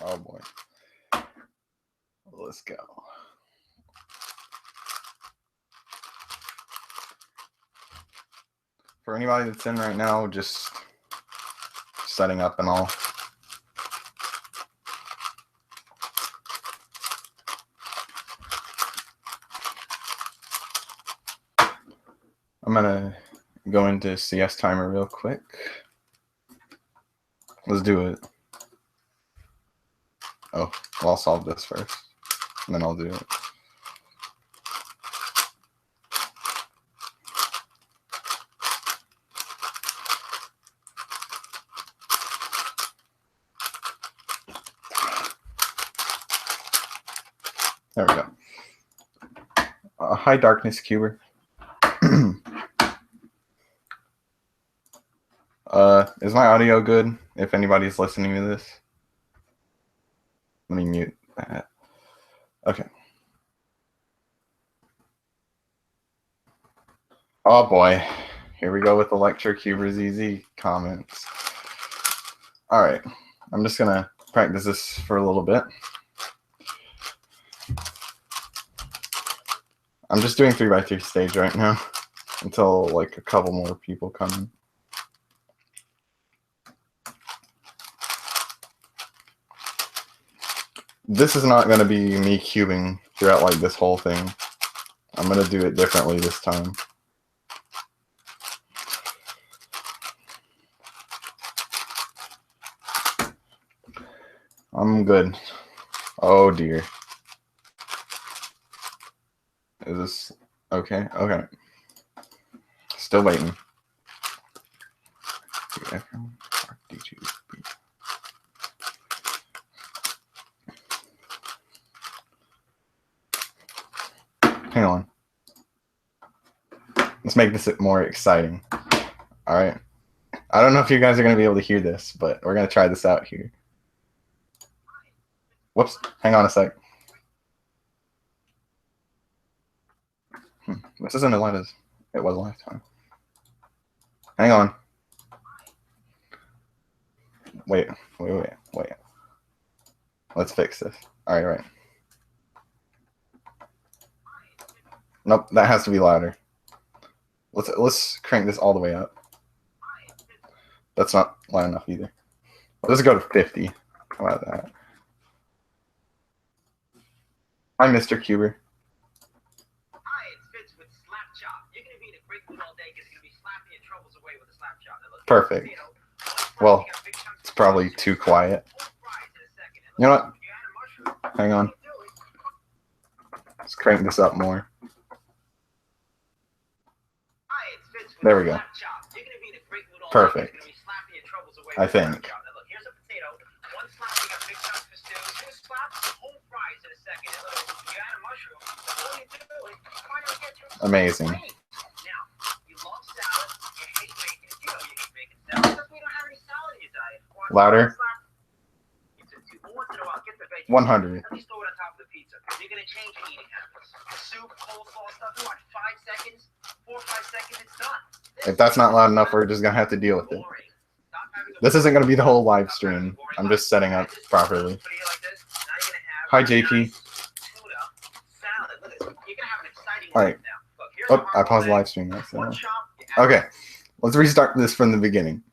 Oh boy. Let's go. For anybody that's in right now, just setting up and all. I'm gonna go into CS timer real quick. Let's do it. Oh, well, I'll solve this first, and then I'll do it. There we go. Hi, Darkness Cuber. Is my audio good? If anybody's listening to this, let me mute that. Okay. Oh boy, here we go with the Lecture Cuber ZZ comments. All right, I'm just gonna practice this for a little bit. I'm just doing 3x3 stage right now until like a couple more people come in. This is not going to be me cubing throughout like this whole thing. I'm going to do it differently this time. I'm good. Oh dear. Is this okay? Okay. Still waiting. Hang on. Let's make this more exciting. All right. I don't know if you guys are going to be able to hear this, but we're going to try this out here. Whoops. Hang on a sec. This isn't as loud as it was last time. Hang on. Wait. Let's fix this. All right. Nope, that has to be louder. Let's crank this all the way up. That's not loud enough either. Let's go to 50. How about that? Hi, Mr. Cuber. Hi, it's Vince with Slap Chop. You're gonna be in a great mood all day because you're gonna be slapping your troubles away with a slap chop. Perfect. Well, it's probably too quiet. You know what? Hang on. Let's crank this up more. There we go. Perfect. I think. Amazing. Louder. 100. If that's not loud enough, we're just going to have to deal with it. This isn't going to be the whole live stream. I'm just setting up properly. Hi, JP. All right. Oh, I paused the live stream. Okay. Let's restart this from the beginning.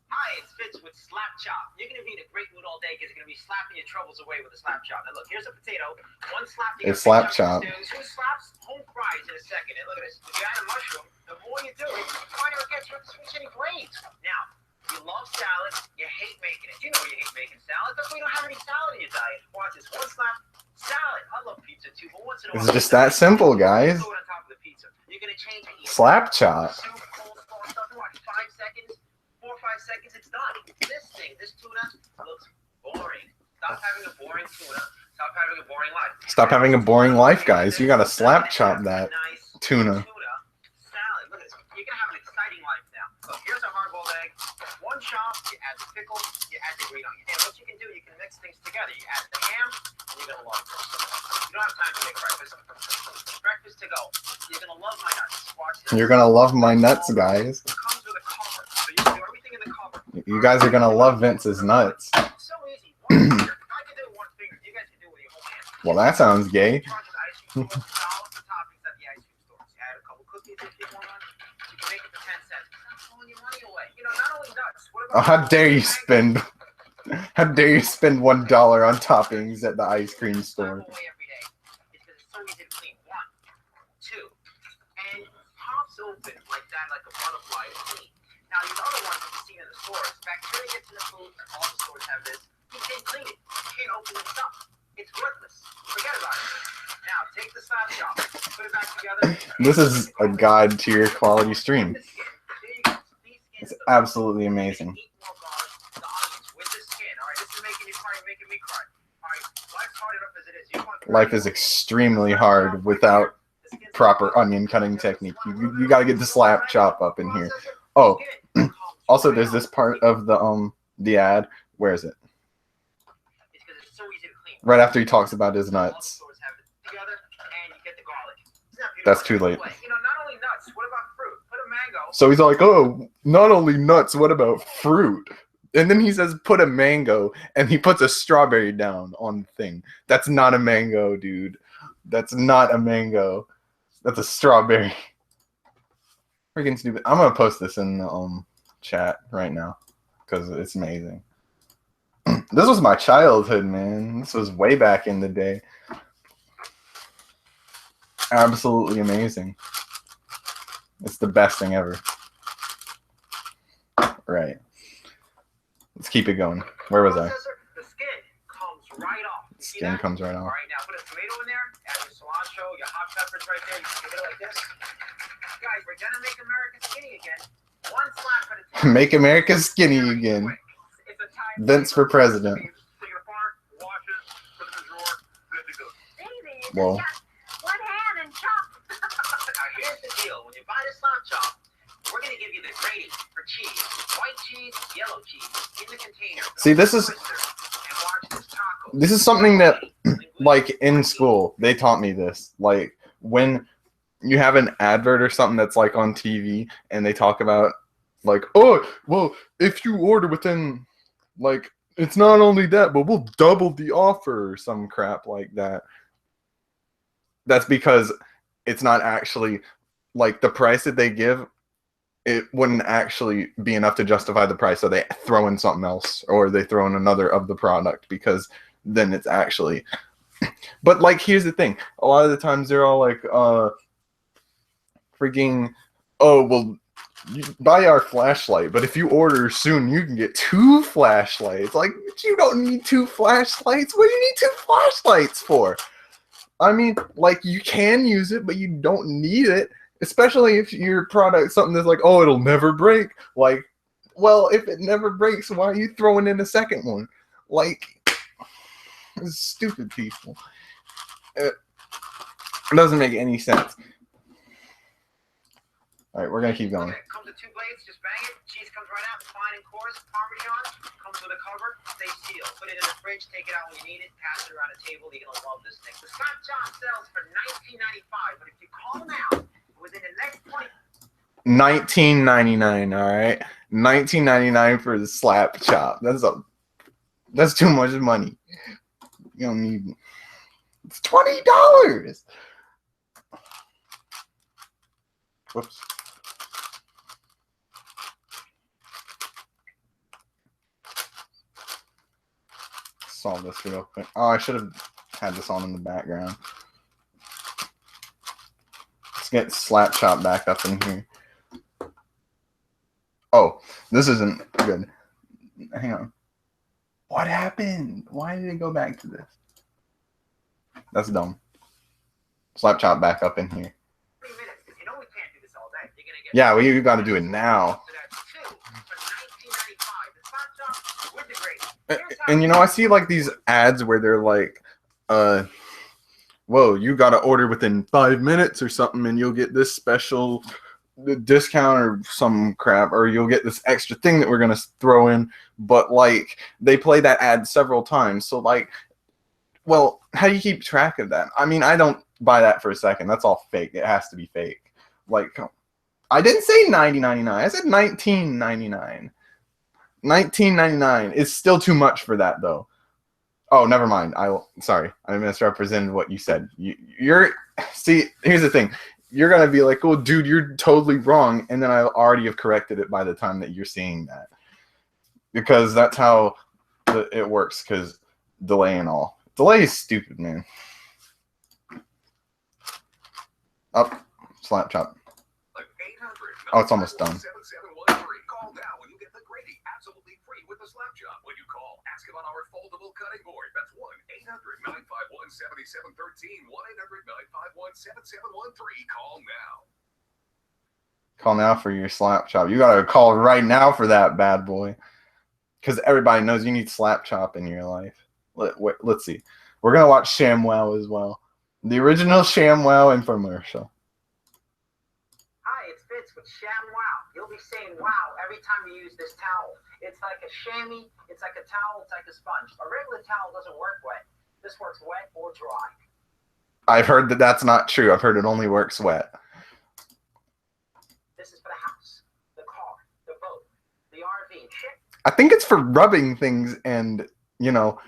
Hi, it's Vince with Slap Chop. You're going to be in a great mood all day because you're going to be slapping your troubles away with a slap chop. Now, look, here's a potato. One slap. A slap chop. Two slaps, home fries in a second. And look at this. If you add a mushroom, the more you do it, the harder it gets. You have to switch any grains. Now, you love salad. You hate making it. You know you hate making salad. That's why you don't have any salad in your diet. Watch this. One slap, salad. I love pizza too, but once in a while. It's just that simple, guys. You're going to change it. Slap chop. 5 seconds. 4 or 5 seconds, it's done. This tuna looks boring. Stop having a boring tuna. Stop having a boring life. Stop having a boring life, guys. You gotta slap chop that tuna. Salad. Look at this. You're gonna have an exciting life now. So here's a hard-boiled egg. One chop. You add the pickle. You add the green onion. And what you can do, you can mix things together. You add the ham, and you're gonna love it. You don't have time to make breakfast. Breakfast to go. You're gonna love my nuts. Watch this. You're gonna love my nuts, guys. It comes with a cover. So you can do everything in the cover. You guys are gonna love Vince's nuts. So easy. Well, that sounds gay. $1 for toppings at the ice cream stores. You add a couple cookies if you want. You can make it for 10 cents. That's throwing your money away. You know, not only nuts. What Oh, about how dare you spend? How dare you spend $1 on toppings at the ice cream store? away every day? It's because it's so easy to clean. 1, 2, and pops open like that, like a butterfly. It's clean. Now these other ones that you see in the stores, bacteria gets in the food. All the stores have this. You can't clean it. You can't open this up. It's worthless. Forget about it. Now take the slab shop, put it back together. This is a god tier quality stream. There you go. These skins It's absolutely amazing. eat more garlic, the onions with the skin. All right, this is making you cry, making me cry. All right, life's hard enough as it is. You want Life is extremely hard without proper onion cutting technique. You got to get the slap chop up in here. Oh, also there's this part of the ad. Where is it? It's because it's so easy to clean. Right after he talks about his All the nuts. stores have it together, and you get the garlic. Isn't that beautiful? That's too late. You know, not only nuts. What about fruit? Put a mango. So he's like, oh, not only nuts, what about fruit? And then he says, put a mango, and he puts a strawberry down on the thing. That's not a mango, dude. That's not a mango. That's a strawberry. Freaking stupid. I'm gonna post this in the chat right now because it's amazing. This was my childhood, man. This was way back in the day. Absolutely amazing. It's the best thing ever. Right. Let's keep it going. Where was I? The skin comes right off. You see Skin that? comes right All off. right, now put a tomato in there. Add your cilantro, your hot peppers right there. You can give it like this. Guys, we're gonna make America skinny again. One slap at a time. Make America skinny again. It's a time. Vince for president. Take it apart, wash it, put it in the drawer, good to go. Baby, you Well. just got one hand and chop. Now here's the deal. When you buy the slap chop, we're gonna give you the grading for cheese. White cheese, yellow cheese, in the container. See, this is- And watch this taco. This is something that, like, in school, they taught me this. Like, when you have an advert or something that's, like, on TV, and they talk about, like, oh, well, if you order within, like, it's not only that, but we'll double the offer or some crap like that. That's because it's not actually, like, the price that they give, it wouldn't actually be enough to justify the price, so they throw in something else, or they throw in another of the product, because then it's actually... But, like, here's the thing. A lot of the times they're all like, freaking, oh, well, you buy our flashlight, but if you order soon, you can get 2 flashlights. Like, you don't need 2 flashlights. What do you need 2 flashlights for? I mean, like, you can use it, but you don't need it. Especially if your product something that's like, oh, it'll never break. Like, well, if it never breaks, why are you throwing in a second one? Like, it's stupid people. It doesn't make any sense. All right, we're gonna keep going. Okay, comes with 2 blades, just bang it. Cheese comes right out, fine and coarse. Parmesan comes with a cover, stay sealed. Put it in the fridge, take it out when you need it, pass it around the table. You're gonna love this thing. The slap chop sells for $19.95, but if you call now within the next 20, $19.99. All right, $19.99 for the slap chop. That's too much money. You don't need. It's $20. Whoops. Solve this real quick. Oh, I should have had this on in the background. Let's get slap chop back up in here. Oh, this isn't good. Hang on. What happened? Why did it go back to this? That's dumb. Slap chop back up in here. 3 minutes, because you know we can't do this all day. You're gonna get Yeah, we got to do it now. So that's 2 for $19.95. The slap chop with the gravy. Here's how And you know, I see like these ads where they're like, whoa, you got to order within 5 minutes or something, and you'll get this special discount or some crap, or you'll get this extra thing that we're going to throw in. But like, they play that ad several times. So like, well, how do you keep track of that? I mean, I don't buy that for a second. That's all fake. It has to be fake. Like, I didn't say $90.99. I said $19.99. $19.99 is still too much for that, though. Oh, never mind. Sorry, I misrepresented what you said. You're see. Here's the thing. You're gonna be like, "Oh, dude, you're totally wrong," and then I already have corrected it by the time that you're seeing that, because that's how it works. Because delay and all. Delay is stupid, man. Up, slap chop. Oh, it's almost done. Call now when you get the Grady absolutely free with the slap chop. When you call, ask about our foldable cutting board. That's 1-800-951-7713. 1-800-951-7713. Call now. Call now for your slap chop. You gotta call right now for that bad boy, because everybody knows you need slap chop in your life. Let's see. We're gonna watch ShamWow as well. The original ShamWow infomercial. Hi, it's Fitz with ShamWow. You'll be saying wow every time you use this towel. It's like a chamois, it's like a towel, it's like a sponge. A regular towel doesn't work wet. This works wet or dry. I've heard that that's not true. I've heard it only works wet. This is for the house, the car, the boat, the RV. Shit. I think it's for rubbing things and, you know,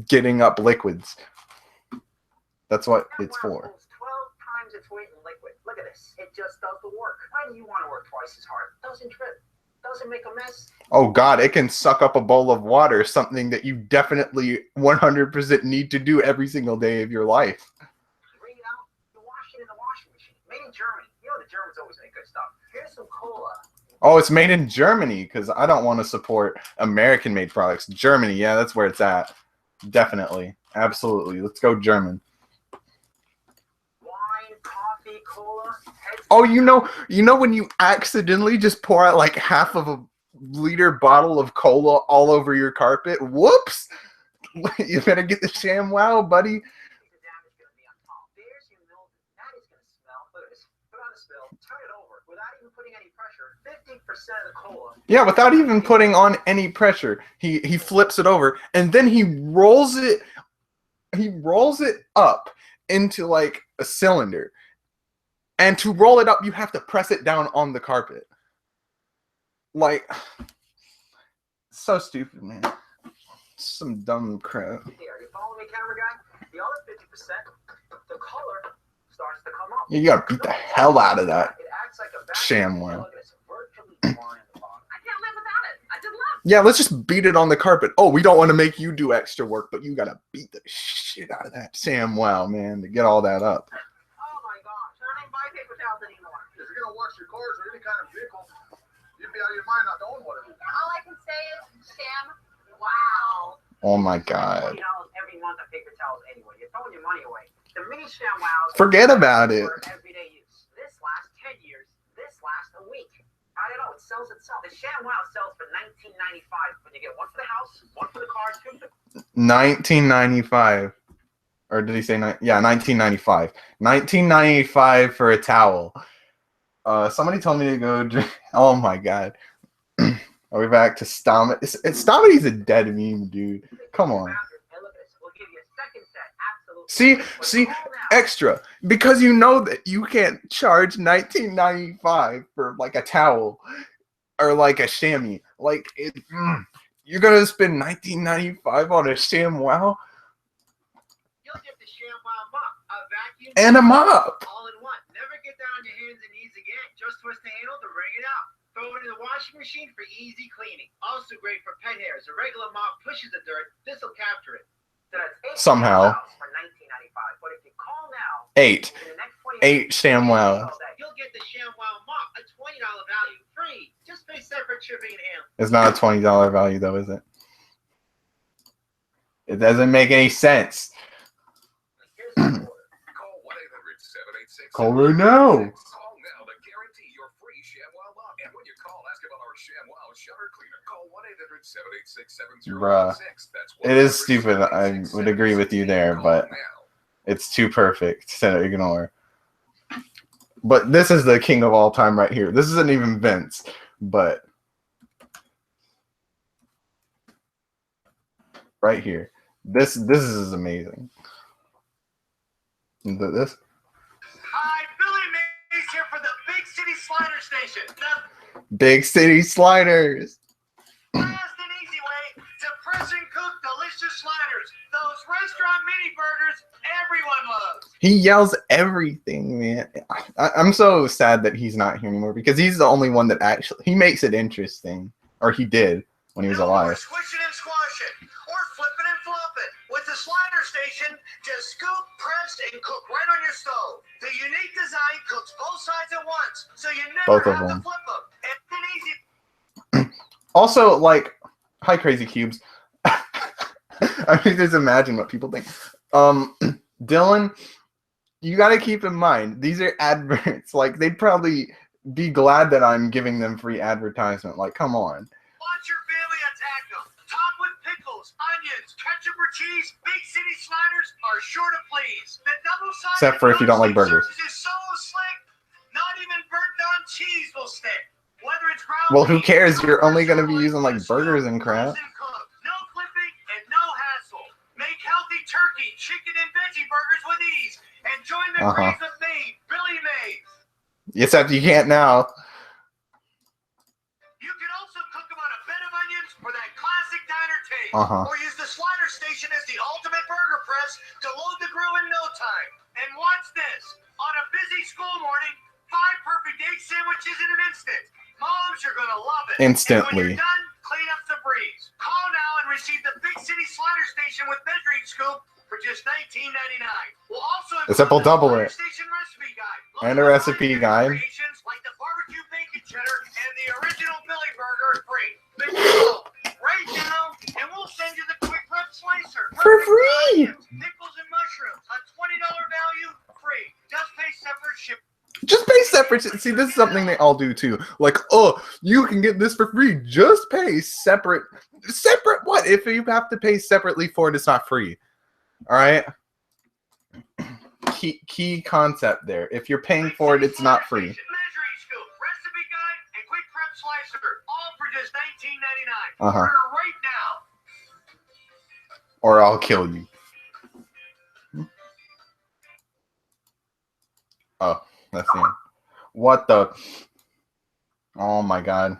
getting up liquids. That's what it's ShamWow for. holds 12 times its weight in liquid. Look at this. It just does the work. Why do you want to work twice as hard? Doesn't trip. Doesn't make a mess. Oh God, it can suck up a bowl of water, something that you definitely 100% need to do every single day of your life. Bring it out. You wash it in the washing machine. Made in Germany. You know the Germans always make good stuff. Here's some cola. Oh, it's made in Germany, because I don't want to support American-made products. Germany, yeah, that's where it's at. Definitely. Absolutely. Let's go German. Wine, coffee, cola. Oh, you know when you accidentally just pour out like half of a liter bottle of cola all over your carpet? Whoops! You better get the ShamWow, buddy. The damage is going to be on top. There's your milk. That is going to smell. Look at this. Put on a spill. Turn it over. Without even putting any pressure. 50% of the cola. Yeah, without even putting on any pressure, he flips it over and then he rolls it up into like a cylinder. And to roll it up, you have to press it down on the carpet. Like, so stupid, man. Some dumb crap. Here, you follow me, camera guy? The other 50%, the color starts to come up. You gotta beat the hell out of that. It acts like a vacuum. ShamWow. Look at this. Virtually blind the bottom. I can't live without it. I did love Yeah, let's just beat it on the carpet. Oh, we don't want to make you do extra work, but you gotta beat the shit out of that ShamWow, man, to get all that up. Oh my gosh. I don't even buy paper towels anymore. If you're going to wash your cars or any kind of vehicle, you'd be out of your mind not to own one of these. All I can say is, Sham, wow. Oh my God. $20 every month on paper towels anyway. You're throwing your money away. The mini ShamWows. Forget about it. For everyday use. This lasts 10 years. This lasts a week. I don't know. It sells itself. The ShamWow sells for $19.95. When you get one for the house, one for the car, two for the 1995. Or did he say yeah, 1995. 1995 for a towel. Somebody told me to go drink. Oh my God. Are we back to Stomach? Stomady's a dead meme, dude. Come on. And look at this. We'll give you a second set. Absolutely. See, But call now. extra, because you know that you can't charge $19.95 for like a towel or like a chamois. Like you're gonna spend $19.95 on a ShamWow You'll get the ShamWow mop, a vacuum and a mop. all in one. Never get down on your hands and knees again. Just twist the handle to wring it out. Throw it in the washing machine for easy cleaning. Also great for pet hairs. A regular mop pushes the dirt. This will capture it. So that's 8 Somehow. ShamWows for $19.95. But if you call now, 8 in the next 20 minutes, ShamWows. you'll get the ShamWow mop, a $20 value, free. Just pay separate shipping and handling. It's not a $20 value though, is it? It doesn't make any sense. Here's the order. Call 1-800-786. Call right now. Call now to guarantee your free ShamWow mop. And when you call, ask about our ShamWow shutter cleaner. Call 1-800-786-7016. Bruh. That's It is stupid. I would agree with you there, but it's too perfect to ignore. But this is the king of all time right here. This isn't even Vince, but right here. This is amazing. This Hi, Billy Mays here for the Big City Slider Station. The Big City Sliders. fast and easy way to press and cook delicious Sliders, those restaurant mini burgers everyone loves. He yells everything, man. I'm so sad that he's not here anymore because he's the only one that actually he makes it interesting, or he did when he was No more alive. swishing and squashing, or flipping and flopping. With the slider station, just scoop, press, and cook right on your stove. The unique design cooks both sides at once, so you never Both of have them. to flip them. And it's easy. Also, like, hi, Crazy Cubes. I mean, just imagine what people think. Dylan, you got to keep in mind these are adverts. Like, they'd probably be glad that I'm giving them free advertisement. Like, come on. Watch your family attack them. Top with pickles, onions, ketchup or cheese. Big City Sliders are sure to please. The double-sided Except for if you don't like burgers. surface is so slick, not even burnt-on cheese will stick. Whether it's ground Well, who beef, cares? You're only commercial, going to be using, like, scoop, burgers and crap. frozen cook. No clipping and no hassle. Make healthy turkey, chicken, and veggie burgers with ease. And join the craze of Maine, Billy Mays. Except you can't now. You can also cook them on a bed of onions for that classic diner taste. Or use the slider station as the ultimate burger press to load the grill in no time. And watch this. On a busy school morning, 5 perfect egg sandwiches in an instant. Moms, you're going to love it. Instantly. And when you're done, clean up's a breeze. Call now and receive the Big City Slider Station with measuring scoop for just $19.99. We'll also Except we'll double Slider it. Station recipe guide. And a recipe guide. Creations like the barbecue bacon cheddar and the original Billy Burger are free. Big deal. Right now, and we'll send you the quick prep slicer For free. Onions, pickles and mushrooms, a $20 value, free. Just pay separate shipping. Just pay separate. See, this is something they all do too. Like, oh, you can get this for free. Just pay separate. Separate what? If you have to pay separately for it, it's not free. All right. Key concept there. If you're paying for it, it's not free. Measuring scoop, recipe guide, and quick prep slicer, all for just $19.99. Order right now. Or I'll kill you. Oh, that's the end. What the? Oh my god.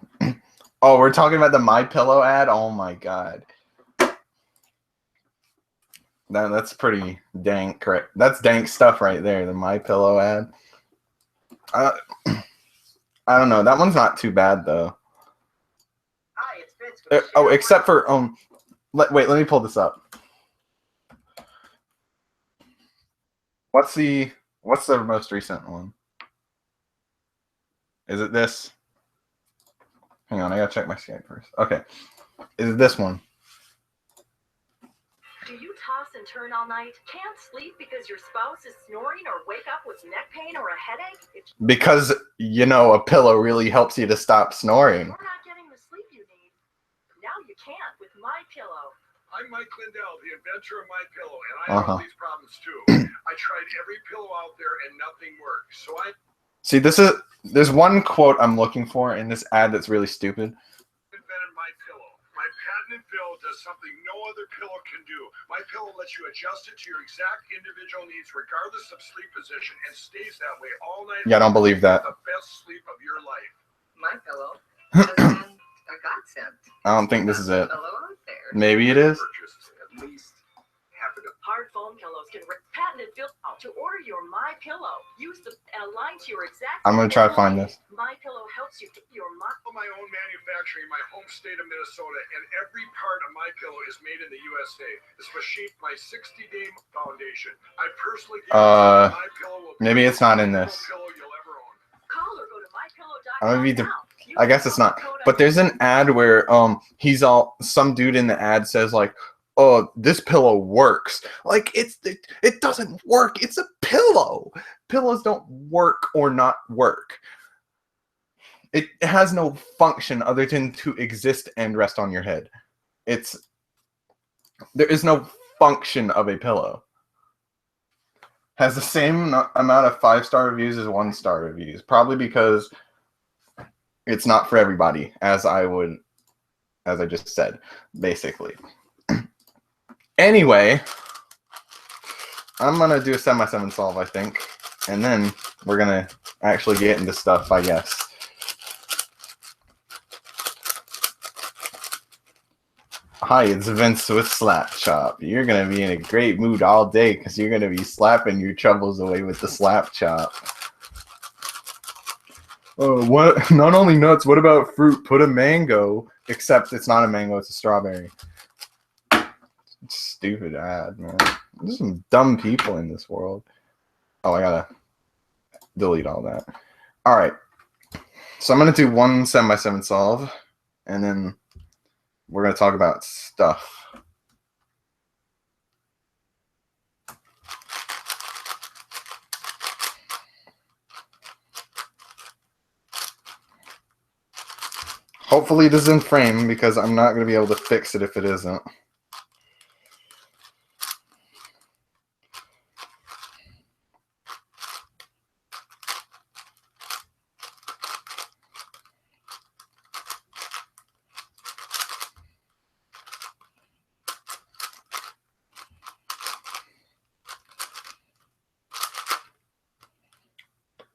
Oh, we're talking about the My Pillow ad. Oh my god. That's pretty dank, correct? That's dank stuff right there. The My Pillow ad. I don't know. That one's not too bad though. Hi, it's Vince. Oh, except for wait. Let me pull this up. What's the most recent one? Is it this? Hang on, I gotta check my Skype first. Okay, is it this one? Do you toss and turn all night? Can't sleep because your spouse is snoring or wake up with neck pain or a headache? If Because, you know, a pillow really helps you to stop snoring. you're not getting the sleep you need, now you can't with My Pillow. I'm Mike Lindell, the inventor of My Pillow, and I have these problems too. I tried every pillow out there and nothing works. So See, there's one quote I'm looking for in this ad that's really stupid. invented My Pillow. My patented pillow does something no other pillow can do. My Pillow lets you adjust it to your exact individual needs, regardless of sleep position, and stays that way all night. Yeah, I don't believe that. The best sleep of your life. My Pillow has been a godsend. I don't think this is it. Pillow out there. Maybe it is. Purchased at least half a dozen. Hard foam pillows can patented fill out to order your My Pillow. Use the align to your exact. I'm gonna try to find this. My Pillow helps you get your My own manufacturing, my home state of Minnesota, and every part of My Pillow is made in the USA. This machine, my 60-day foundation. I personally guarantee My Pillow will be maybe it's not in the this. best pillow you'll ever own. Call or go to mypillow.com. I'm gonna be now. Use I guess the it's not. promo code But there's an ad where some dude in the ad says like, "Oh, this pillow works." Like it doesn't work. It's a pillow. Pillows don't work or not work. It has no function other than to exist and rest on your head. There is no function of a pillow. Has the same amount of 5-star reviews as 1-star reviews, probably because it's not for everybody, as I just said, basically. Anyway, I'm gonna do a semi-7 solve, I think, and then we're gonna actually get into stuff, I guess. Hi, it's Vince with Slap Chop. You're gonna be in a great mood all day because you're gonna be slapping your troubles away with the Slap Chop. What? Not only nuts, what about fruit? Put a mango. Except it's not a mango, it's a strawberry. Stupid ad, man. There's some dumb people in this world. Oh, I gotta delete all that. Alright. So I'm gonna do one 7x7 solve, and then we're gonna talk about stuff. Hopefully it is in frame because I'm not going to be able to fix it if it isn't.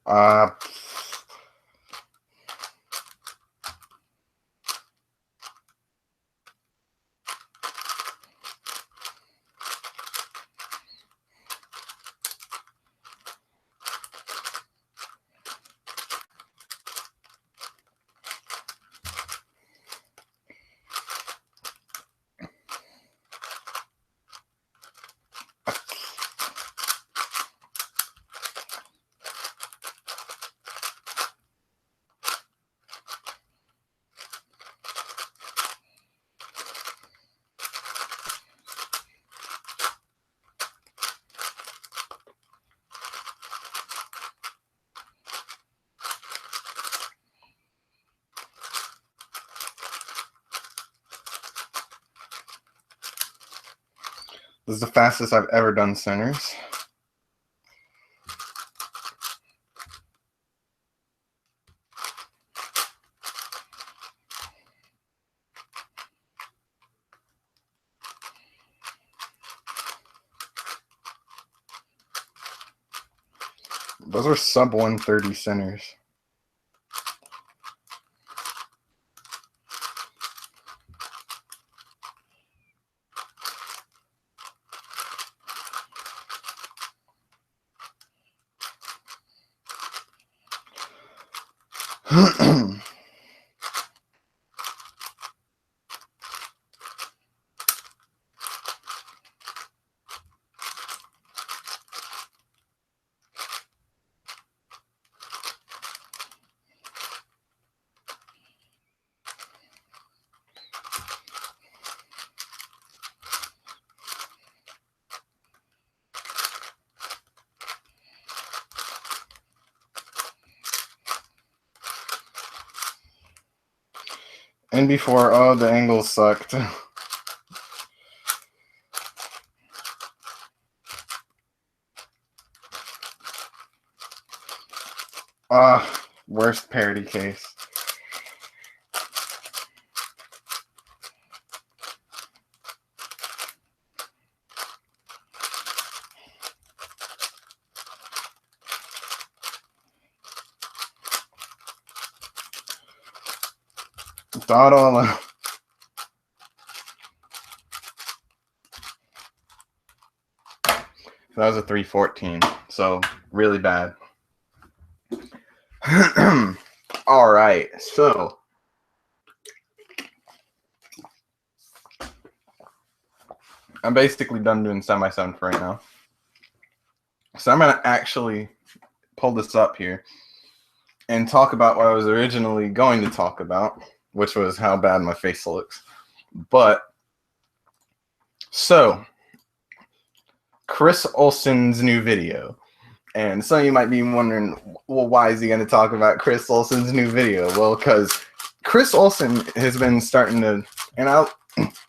Uh, this is the fastest I've ever done centers. Those are sub 130 centers. And before, oh, the angle sucked. Worst parody case. Thought all out. That was a 314, so really bad. All right, so I'm basically done doing 7x7 for right now. So I'm gonna actually pull this up here and talk about what I was originally going to talk about, which was how bad my face looks. But so Chris Olsen's new video. And some of you might be wondering, well, why is he going to talk about Chris Olsen's new video? Well, because Chris Olsen has been starting to, and I'm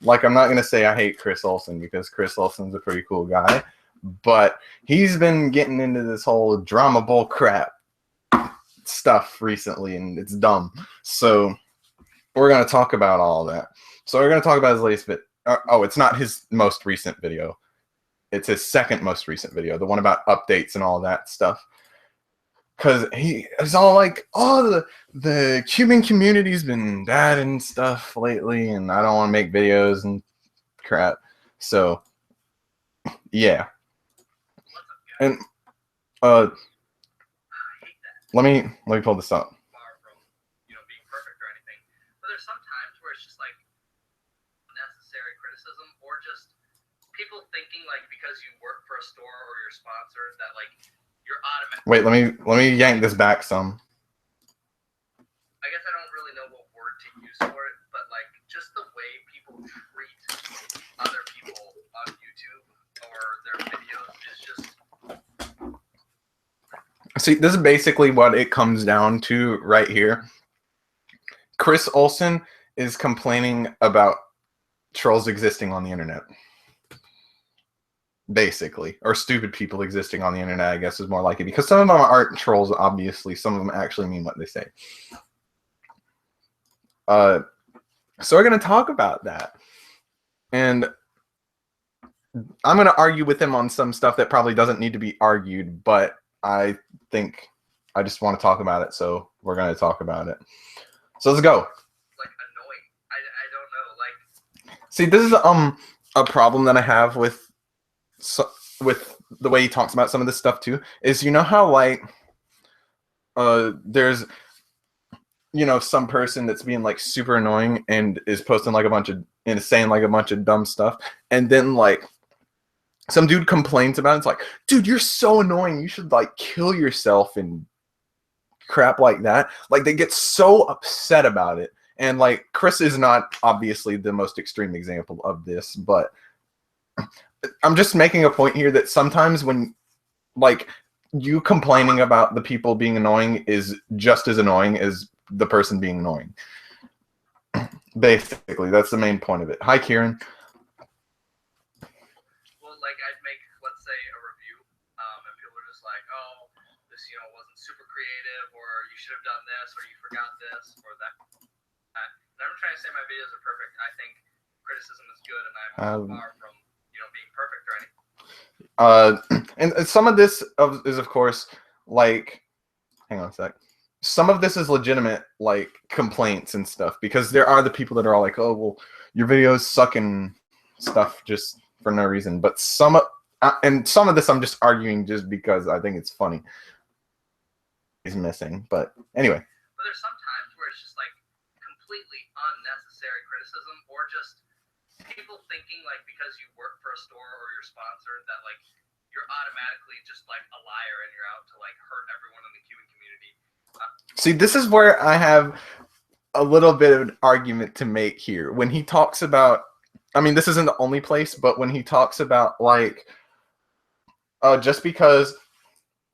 not going to say I hate Chris Olsen because Chris Olsen's a pretty cool guy, but he's been getting into this whole drama bull crap stuff recently, and it's dumb. So we're going to talk about all that. So we're going to talk about his latest bit. Oh, it's not his most recent video. It's his second most recent video, the one about updates and all that stuff. Because he's all like, oh, the Cuban community's been bad and stuff lately, and I don't want to make videos and crap. So yeah. And let me pull this up. Far from, being perfect or anything. But there's some times where it's just like unnecessary criticism, or just people thinking like because you work for a store or you're sponsored that like you're automatic. Wait, let me yank this back some. I guess I don't really know what word to use for it, but like just the way people treat other people on YouTube or their videos is just. See, this is basically what it comes down to right here. Chris Olsen is complaining about trolls existing on the internet. Basically. Or stupid people existing on the internet, I guess, is more like it. Because some of them aren't trolls, obviously. Some of them actually mean what they say. So we're going to talk about that. And I'm going to argue with him on some stuff that probably doesn't need to be argued, but I think I just want to talk about it, so we're going to talk about it. So let's go. Like annoying. I don't know. Like, see, this is a problem that I have with the way he talks about some of this stuff too. Is how like there's some person that's being like super annoying and is posting like saying like a bunch of dumb stuff, and then like some dude complains about it. It's like, dude, you're so annoying. You should like kill yourself and crap like that. Like they get so upset about it. And like Chris is not obviously the most extreme example of this, but I'm just making a point here that sometimes when like you complaining about the people being annoying is just as annoying as the person being annoying. Basically, that's the main point of it. Hi, Kieran. like I'd make, let's say, a review, and people are just like, oh, this, wasn't super creative, or you should have done this, or you forgot this, or that. And I'm trying to say my videos are perfect. I think criticism is good, and I'm far from, being perfect or anything. And some of this is, of course, like, hang on a sec. Some of this is legitimate, like, complaints and stuff, because there are the people that are all like, oh, well, your videos suck and stuff just for no reason. But some of this I'm just arguing just because I think it's funny. He's missing, but anyway. But there's some times where it's just, like, completely unnecessary criticism, or just people thinking, like, because you work for a store or you're sponsored, that, like, you're automatically just, like, a liar and you're out to, like, hurt everyone in the queuing community. See, this is where I have a little bit of an argument to make here. When he talks about, I mean, this isn't the only place, but when he talks about, like, just because,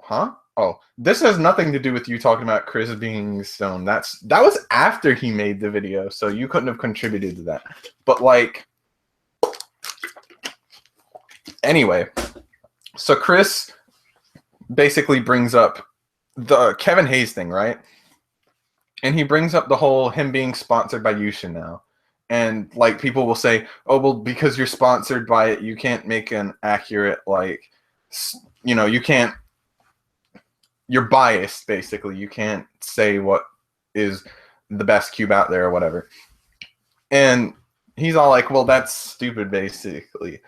oh, this has nothing to do with you talking about Chris being stoned. That was after he made the video, so you couldn't have contributed to that. But, like, anyway, so Chris basically brings up the Kevin Hayes thing, right? And he brings up the whole him being sponsored by Yushin now. And, like, people will say, oh, well, because you're sponsored by it, you can't make an accurate, like, you can't, you're biased, basically. You can't say what is the best cube out there or whatever. And he's all like, well, that's stupid, basically.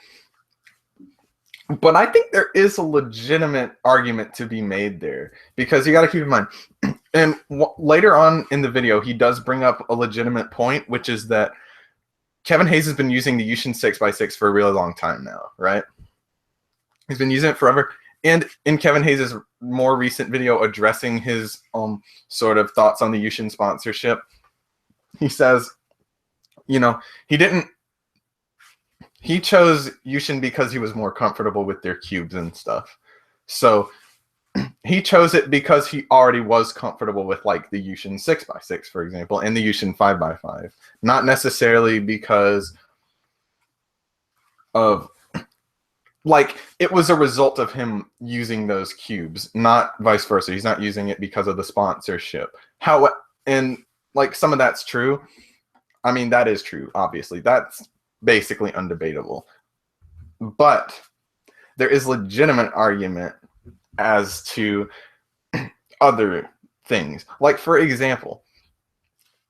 But I think there is a legitimate argument to be made there, because you got to keep in mind, and later on in the video, he does bring up a legitimate point, which is that Kevin Hayes has been using the Yushin 6x6 for a really long time now, right? He's been using it forever. And in Kevin Hayes' more recent video addressing his sort of thoughts on the Yushin sponsorship, he says, he chose Yushin because he was more comfortable with their cubes and stuff. So he chose it because he already was comfortable with, like, the Yushin 6x6, for example, and the Yushin 5x5. Not necessarily because of, like, it was a result of him using those cubes, not vice versa. He's not using it because of the sponsorship. And, like, some of that's true. I mean, that is true, obviously. That's basically undebatable. But there is legitimate argument as to other things. Like, for example,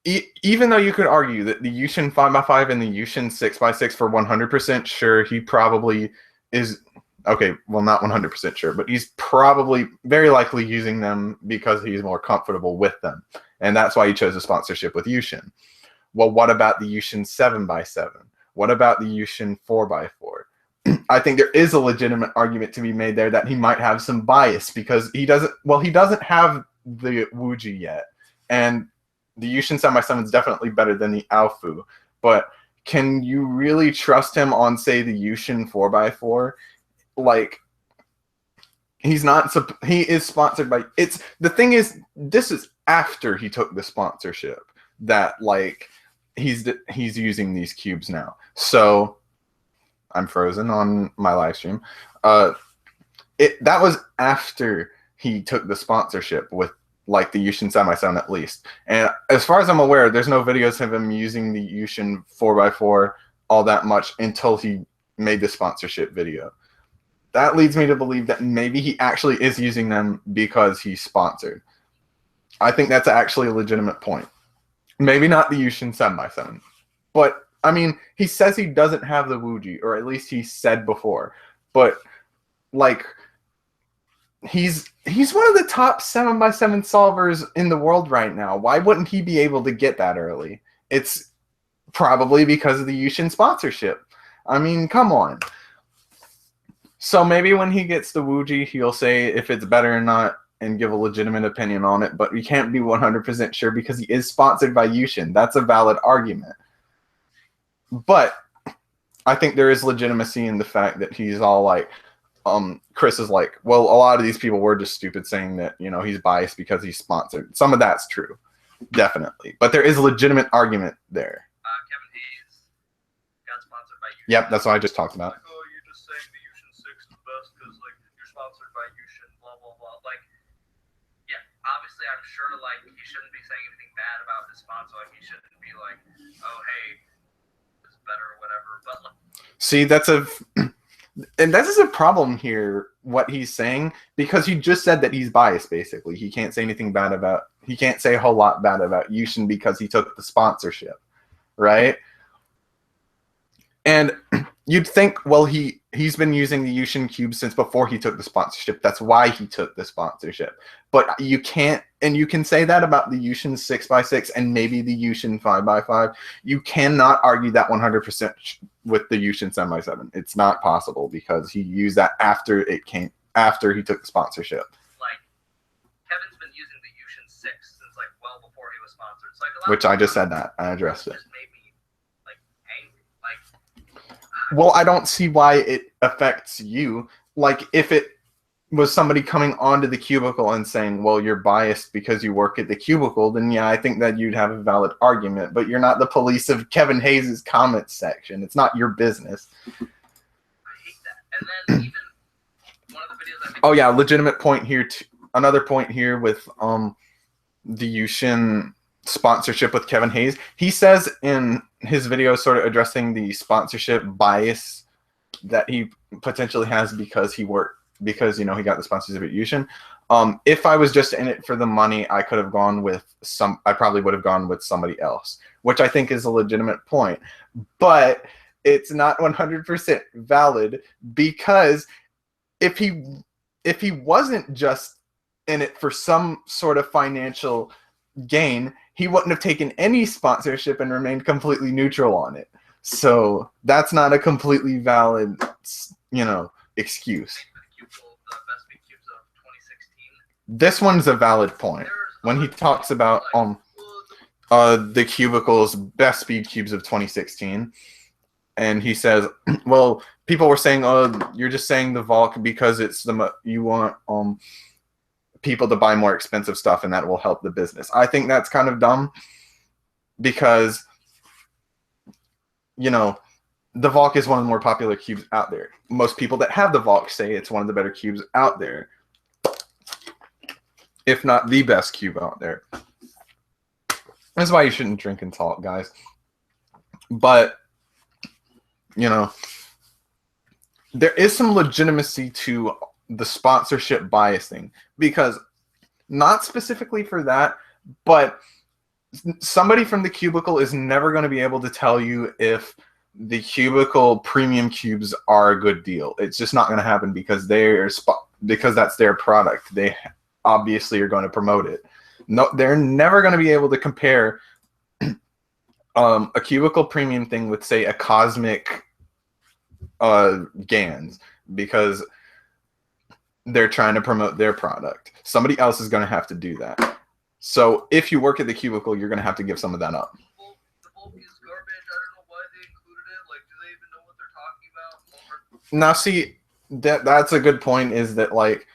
even though you could argue that the Yushin 5x5 and the Yushin 6x6 for 100% sure, he probably is, okay, well, not 100% sure, but he's probably very likely using them because he's more comfortable with them. And that's why he chose a sponsorship with Yushin. Well, what about the Yushin 7x7? What about the Yushin 4x4? I think there is a legitimate argument to be made there that he might have some bias because he doesn't have the Wuji yet. And the Yushin 7x7 is definitely better than the Aofu. But can you really trust him on, say, the Yushin 4x4? Like, he is sponsored by, the thing is, this is after he took the sponsorship that, like, he's using these cubes now. So I'm frozen on my live stream. That was after he took the sponsorship with, like, the Yushin 7x7 at least. And as far as I'm aware, there's no videos of him using the Yushin 4x4 all that much until he made the sponsorship video. That leads me to believe that maybe he actually is using them because he's sponsored. I think that's actually a legitimate point. Maybe not the Yushin 7x7. But, I mean, he says he doesn't have the Wuji, or at least he said before. But, like, he's one of the top 7x7 solvers in the world right now. Why wouldn't he be able to get that early? It's probably because of the Yushin sponsorship. I mean, come on. So maybe when he gets the Wuji, he'll say if it's better or not and give a legitimate opinion on it, but we can't be 100% sure because he is sponsored by Yushin. That's a valid argument. But I think there is legitimacy in the fact that he's all like, Chris is like, well, a lot of these people were just stupid saying that, you know, he's biased because he's sponsored. Some of that's true, definitely. But there is a legitimate argument there. Kevin Hayes got sponsored by Yushin. Yep, that's what I just talked about. Like, oh, you're just saying the Yushin 6 is the best because, like, you're sponsored by Yushin, blah, blah, blah. Like, yeah, obviously I'm sure, like, he shouldn't be saying anything bad about his sponsor. Like, he shouldn't be like, oh, hey, it's better or whatever. But, like, see, and this is a problem here, what he's saying, because he just said that he's biased, basically. He can't say anything bad about, he can't say a whole lot bad about Yushin because he took the sponsorship, right? And you'd think, well, he's been using the Yushin cube since before he took the sponsorship. That's why he took the sponsorship. But you can't, and you can say that about the Yushin 6x6 and maybe the Yushin 5x5. You cannot argue that 100% with the Yushin 7x7. It's not possible because he used that after he took the sponsorship. like, Kevin's been using the Yushin 6 since, like, well before he was sponsored. So, like, a lot Which of I just people said that. I addressed it. just made me, like, angry. Like, Well, I don't see why it affects you. Like, if it was somebody coming onto the cubicle and saying, well, you're biased because you work at the cubicle, then yeah, I think that you'd have a valid argument. But you're not the police of Kevin Hayes' comments section. It's not your business. I hate that. And then even one of the videos I made. Oh, yeah, legitimate point here. Another point here with the Yushin sponsorship with Kevin Hayes. He says in his video sort of addressing the sponsorship bias that he potentially has because he got the sponsorship at Yushin. If I was just in it for the money, I probably would have gone with somebody else, which I think is a legitimate point. But it's not 100% valid because if he wasn't just in it for some sort of financial gain, he wouldn't have taken any sponsorship and remained completely neutral on it. So that's not a completely valid, excuse. The best big cubes of 2016. This one's a valid point. When he talks about the cubicles best speed cubes of 2016, and he says, well, people were saying, oh, you're just saying the Valk because it's you want people to buy more expensive stuff and that will help the business. I think that's kind of dumb because the Valk is one of the more popular cubes out there. Most people that have the Valk say it's one of the better cubes out there, if not the best cube out there. That's why you shouldn't drink and talk, guys. But there is some legitimacy to the sponsorship bias thing, because not specifically for that, but somebody from the cubicle is never going to be able to tell you if the cubicle premium cubes are a good deal. It's just not going to happen because because that's their product. They obviously are going to promote it. No, they're never going to be able to compare a cubicle premium thing with, say, a cosmic GANs, because they're trying to promote their product. Somebody else is going to have to do that. So if you work at the cubicle, you're going to have to give some of that up. The bulk is garbage. I don't know why they included it. Like, do they even know what they're talking about? Now, see, that's a good point, is that, like,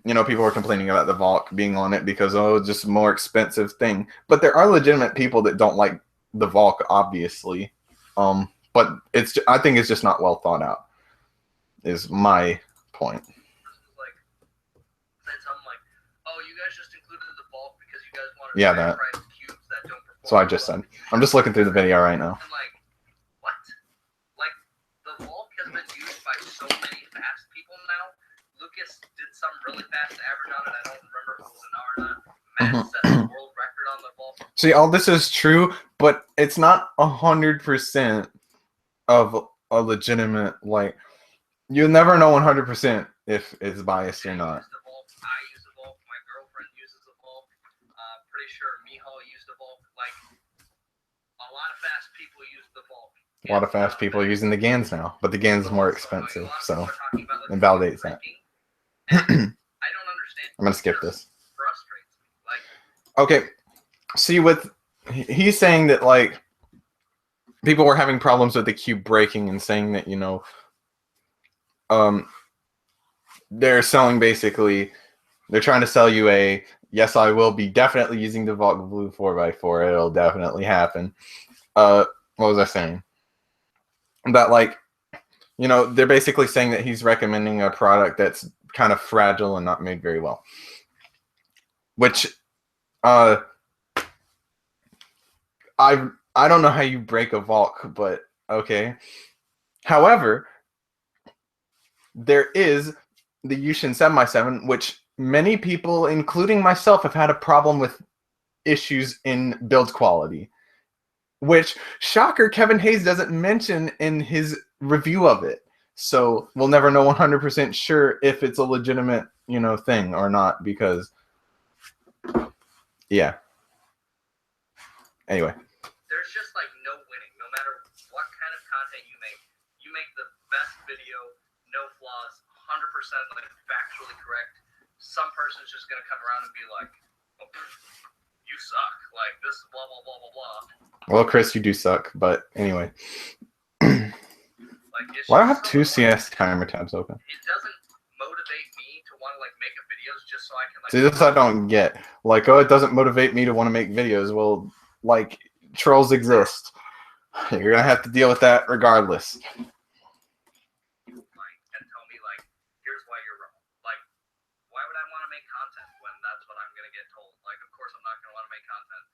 you know, people are complaining about the Valk being on it because, oh, just a more expensive thing. But there are legitimate people that don't like the Valk, obviously. But I think it's just not well thought out, is my point. Like, said something like, oh, you guys just included the bulk because you guys wanted Yeah, higher that. priced cubes that don't perform. So I just said. I'm just looking through the video right now. I'm like, what? Like, the bulk has been used by so many fast people now. Lucas did some really fast average on it. I don't remember if it was an hour or not. Matt set the world record on the bulk. See, all this is true, but it's not 100% of a legitimate, like, you'll never know 100% if it's biased or not. I use the bulk. I use the bulk. My girlfriend uses the bulk. Pretty sure Miho used the bulk. Like, a lot of fast people use the bulk. A lot of fast people are using the GANs now, but the GANs is more expensive, so it validates that. I don't understand. I'm gonna skip this. Frustrates me. Like, Okay, see, he's saying that, like, people were having problems with the cube breaking and saying that, you know, they're selling, basically, they're trying to sell you a, yes, I will be definitely using the Valk Blue 4x4. It'll definitely happen. What was I saying? That, like, you know, they're basically saying that he's recommending a product that's kind of fragile and not made very well. Which, I don't know how you break a Valk, but okay. However, there is the Yushin 7x7, which many people, including myself, have had a problem with issues in build quality. Which, shocker, Kevin Hayes doesn't mention in his review of it. So we'll never know 100% sure if it's a legitimate, you know, thing or not, because, yeah. Anyway. there's just like no winning. No matter what kind of content you make the best video, no flaws, 100% like factually correct. Some person's just gonna come around and be like, oh, you suck. Like this blah blah blah blah blah. Well, Chris, you do suck, but anyway. Like, Why do I have two CS timer tabs open? It doesn't motivate me to want to like make a videos just so I can like. See, this I don't get. Like, oh, it doesn't motivate me to want to make videos. Well, like, trolls exist. You're gonna have to deal with that regardless. Like, and tell me like, here's why you're wrong. Like, why would I want to make content when that's what I'm gonna get told? Like, of course I'm not gonna want to make content.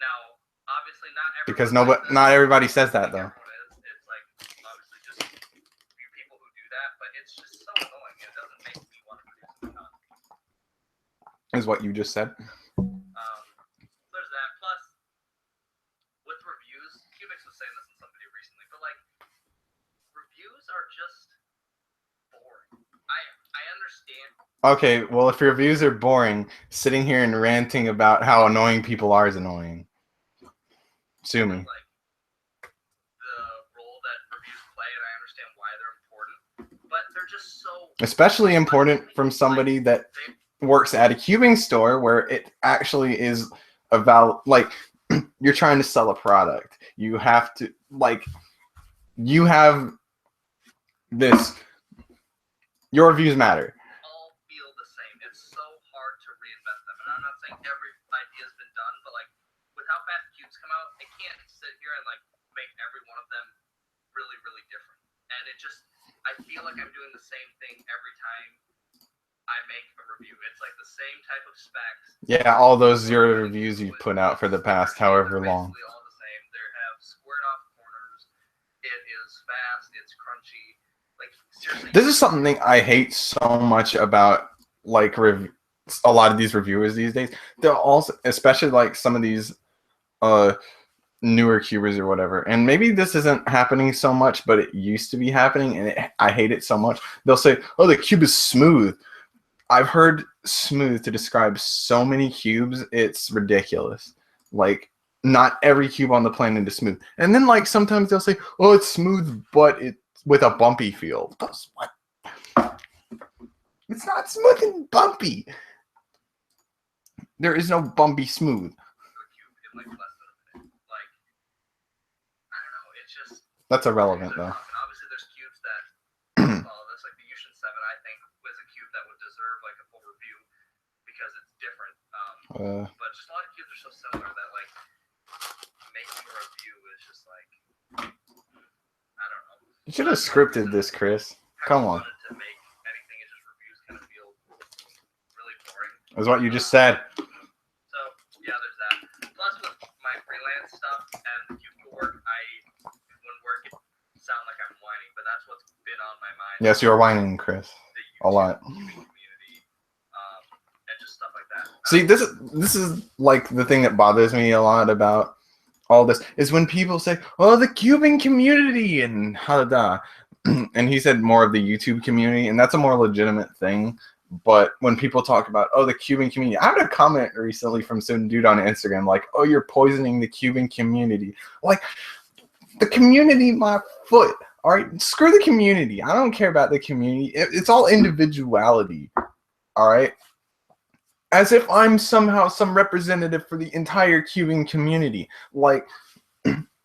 Now, obviously not everyone. Because not everybody says that though. It's like obviously just a few people who do that, but it's just so annoying. It doesn't make me want to produce content. Is what you just said. There's that. Plus, with reviews, Cubix was saying this in some video recently, but like, reviews are just boring. I understand. Okay, well, if your reviews are boring, sitting here and ranting about how annoying people are is annoying. Sue me. Like, the role that reviews play, and I understand why they're important, but they're just so. Especially important from somebody that works at a cubing store where it actually is like, you're trying to sell a product. You have to, like, you have this, your reviews matter. All feel the same. It's so hard to reinvent them, and I'm not saying every idea's been done, but like, with how fast cubes come out, I can't sit here and like make every one of them really, really different. And it just, I feel like I'm doing the same thing every time I make a review. It's like the same type of specs. Yeah, all those zero reviews you've put out for the past however long. Basically all the same. They have squared off corners. It is fast. It's crunchy. Like seriously. This is something I hate so much about, like, a lot of these reviewers these days, they'll also, especially like some of these newer cubers or whatever, and maybe this isn't happening so much, but it used to be happening, and I hate it so much. They'll say, "Oh, the cube is smooth." I've heard smooth to describe so many cubes, it's ridiculous. Like, not every cube on the planet is smooth. And then, like, sometimes they'll say, "Oh, it's smooth, but it's with a bumpy feel." What? It's not smooth and bumpy. There is no bumpy smooth. a cube in like less than a minute. Like, I don't know, it's just. That's irrelevant, though. And obviously, there's cubes that follow this. Like the Yushin 7, I think, was a cube that would deserve like a full review because it's different. But just a lot of cubes are so similar that like making a review is just like, I don't know. You should have scripted this, Chris. Come on. To make anything is just reviews kind of feel really boring. That's what you just said. So yeah, there's that. Plus with my freelance stuff and the cubicle work, when work it sound like I'm whining, but that's what's been on my mind. Yes, you are whining, Chris. A lot. Community, and just stuff like that. See, this is like the thing that bothers me a lot about all this is when people say, "Oh, the cubing community," and and he said more of the YouTube community, and that's a more legitimate thing. But when people talk about, "Oh, the cubing community," I had a comment recently from some dude on Instagram like, "Oh, you're poisoning the cubing community." Like, the community, my foot. All right, screw the community. I don't care about the community. It's all individuality. All right. As if I'm somehow some representative for the entire cubing community. Like,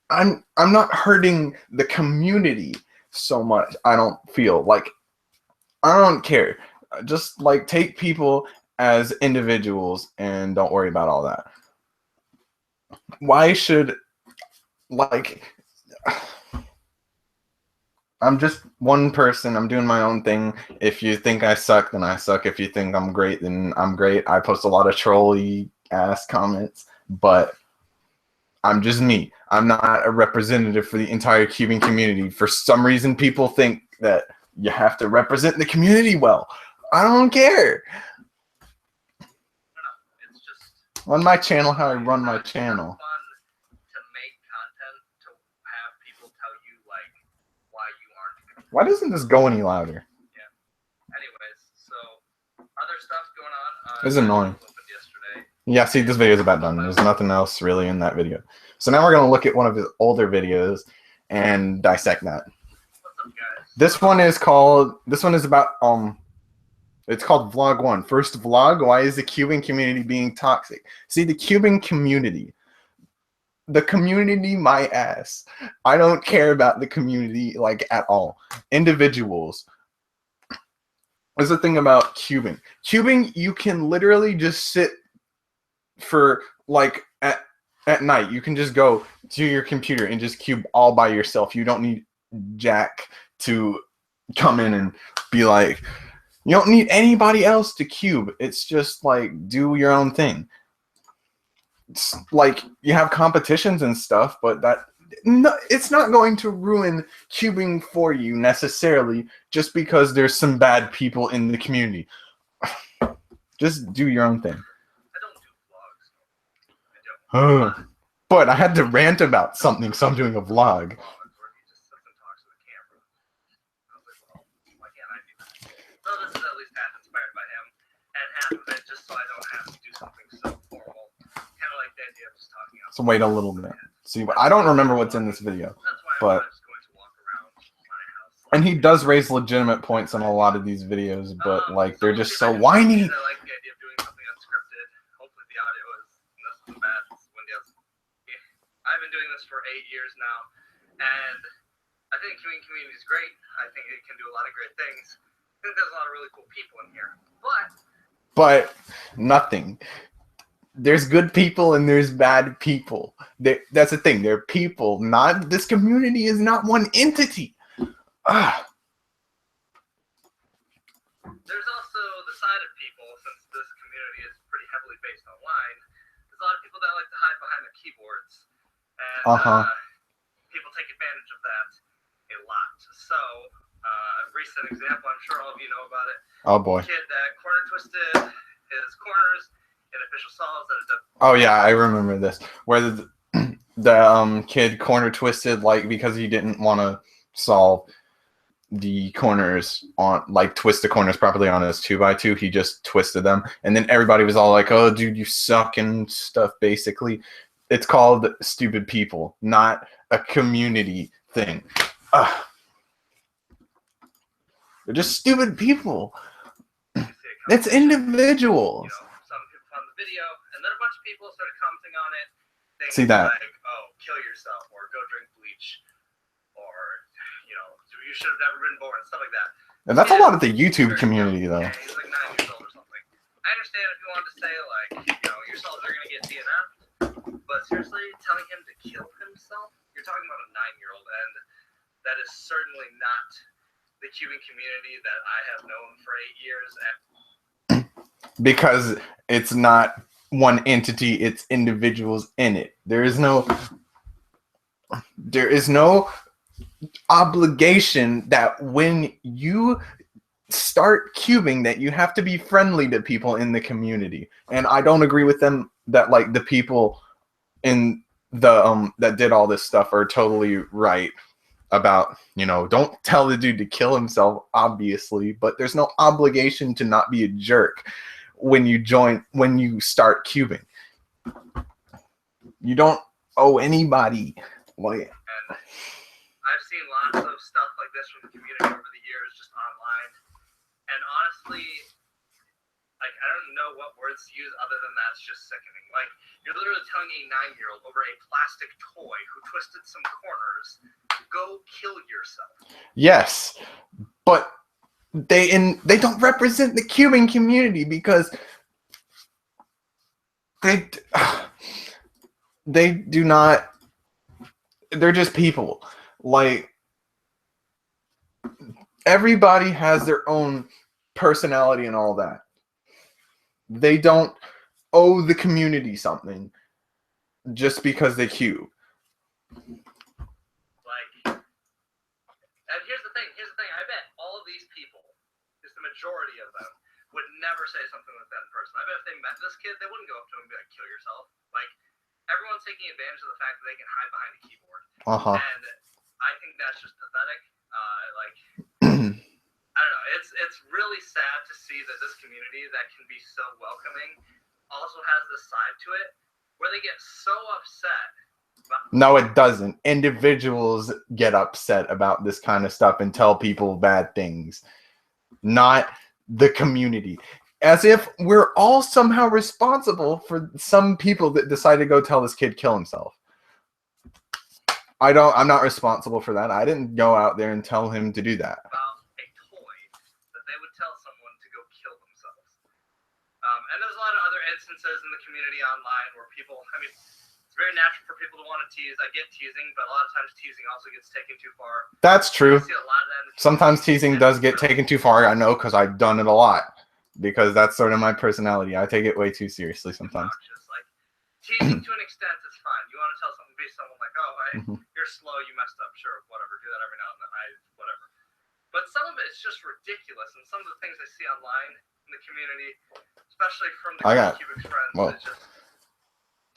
I'm not hurting the community so much. I don't feel like I don't care. Just like take people as individuals and don't worry about all that. Why should like I'm just one person. I'm doing my own thing. If you think I suck, then I suck. If you think I'm great, then I'm great. I post a lot of trolly ass comments, but I'm just me. I'm not a representative for the entire cubing community. For some reason, people think that you have to represent the community well. I don't care. It's just On my channel, how I run my channel. fun to make content to have people tell you like why you aren't. Why doesn't this go any louder? Anyways, so other stuff going on. This is annoying. Opened yesterday. Yeah, see, this video is about done. There's nothing else really in that video. So now we're going to look at one of his older videos and dissect that. What's up, guys? This one is about, it's called Vlog 1. First vlog, why is the cubing community being toxic? See, the cubing community, my ass. I don't care about the community, like, at all. Individuals. There's the thing about cubing. Cubing, you can literally just sit for, like, at night. You can just go to your computer and just cube all by yourself. You don't need Jack to come in and be like, you don't need anybody else to cube. It's just like, do your own thing. It's like you have competitions and stuff, but it's not going to ruin cubing for you necessarily just because there's some bad people in the community. Just do your own thing. I don't do vlogs. I don't. But I had to rant about something, so I'm doing a vlog. Vlogs where he just sits and talks to the camera. I was like, well, why can't I do that? So this is at least half inspired by him, and half of it just so I don't have to do something so formal. Kind of like the idea of just talking out. So wait a little bit. See, I don't remember what's in this video. That's why But- I'm just going to walk around my house. And he does raise legitimate points on a lot of these videos, but like they're just so I whiny. like the idea of doing something unscripted. Hopefully the audio isn't bad. I've been doing this for 8 years now, and I think the community is great. I think it can do a lot of great things. I think there's a lot of really cool people in here. But nothing. There's good people and there's bad people. That's the thing. They're people. Not this community is not one entity. There's also the side of people, since this community is pretty heavily based online. There's a lot of people that like to hide behind their keyboards. And people take advantage of that a lot. So, a recent example, I'm sure all of you know about it. Oh boy. Kid that corner twisted his corners in official solves that Oh yeah, I remember this. Where the kid corner twisted like because he didn't want to solve the corners on like twist the corners properly on his 2x2. He just twisted them, and then everybody was all like, "Oh, dude, you suck" and stuff. Basically, it's called stupid people, not a community thing. Ugh. They're just stupid people. It's individuals. Some people found the video, and then a bunch of people started commenting on it. See that? Like, oh, kill yourself, or go drink bleach, or you should have never been born, stuff like that. And that's a lot of the YouTube community, though. Yeah, he's like 9 years old or something. I understand if you wanted to say like, your cells are gonna get DNF, but seriously, telling him to kill himself, you're talking about a 9-year-old, and that is certainly not the Cuban community that I have known for 8 years. Because it's not one entity, it's individuals in it. There is no obligation that when you start cubing that you have to be friendly to people in the community. And I don't agree with them that like the people in the that did all this stuff are totally right about, don't tell the dude to kill himself, obviously, but there's no obligation to not be a jerk when you start cubing. You don't owe anybody. Like, And I've seen lots of stuff like this from the community over the years, just online. And honestly, like, I don't know what words to use other than that's just sickening. Like, you're literally telling a 9-year-old over a plastic toy who twisted some corners, go kill yourself. yes, but they don't represent the Cuban community because they do not. They're just people. Like, everybody has their own personality and all that. They don't owe the community something just because they cube. Like, and here's the thing. I bet all of these people, just the majority of them, would never say something like that in person. I bet if they met this kid, they wouldn't go up to him and be like, kill yourself. Like, everyone's taking advantage of the fact that they can hide behind a keyboard. And I think that's just pathetic. I don't know. It's really sad to see that this community that can be so welcoming also has this side to it where they get so upset. No, it doesn't. Individuals get upset about this kind of stuff and tell people bad things, not the community. As if we're all somehow responsible for some people that decide to go tell this kid kill himself. I'm not responsible for that. I didn't go out there and tell him to do that. About a toy that they would tell someone to go kill themselves. And there's a lot of other instances in the community online where people, it's very natural for people to want to tease. I get teasing, but a lot of times teasing also gets taken too far. That's true. I see a lot of that in the Sometimes community. teasing does get taken too far. I know because I've done it a lot. Because that's sort of my personality. I take it way too seriously sometimes. Obnoxious. Like, teasing to an extent is fine. You want to tell someone, be someone like, oh, hey, you're slow, you messed up, sure, whatever. Do that every now and then. Whatever. But some of it's just ridiculous, and some of the things I see online in the community, especially from the Cubic friends,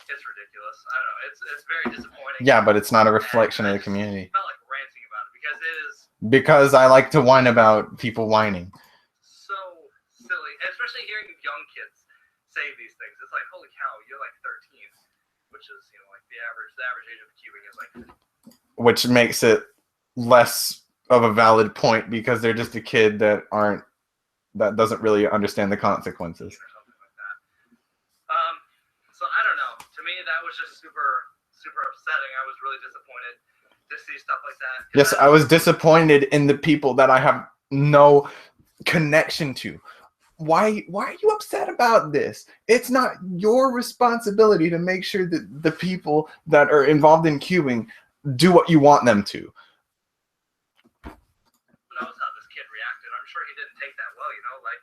it's ridiculous. I don't know. It's very disappointing. Yeah, but it's not a reflection of the community. I felt like ranting about it because it is Because I like to whine about people whining. so silly, and especially hearing young kids say these things. It's like, holy cow, you're like 13, which is like the average age of cubing is like 50. Which makes it less of a valid point because they're just a kid that doesn't really understand the consequences. Or something like that. So I don't know. To me, that was just super, super upsetting. I was really disappointed to see stuff like that. Yes, I was disappointed in the people that I have no connection to. Why are you upset about this? It's not your responsibility to make sure that the people that are involved in cubing do what you want them to. Who knows how this kid reacted? I'm sure he didn't take that well, like,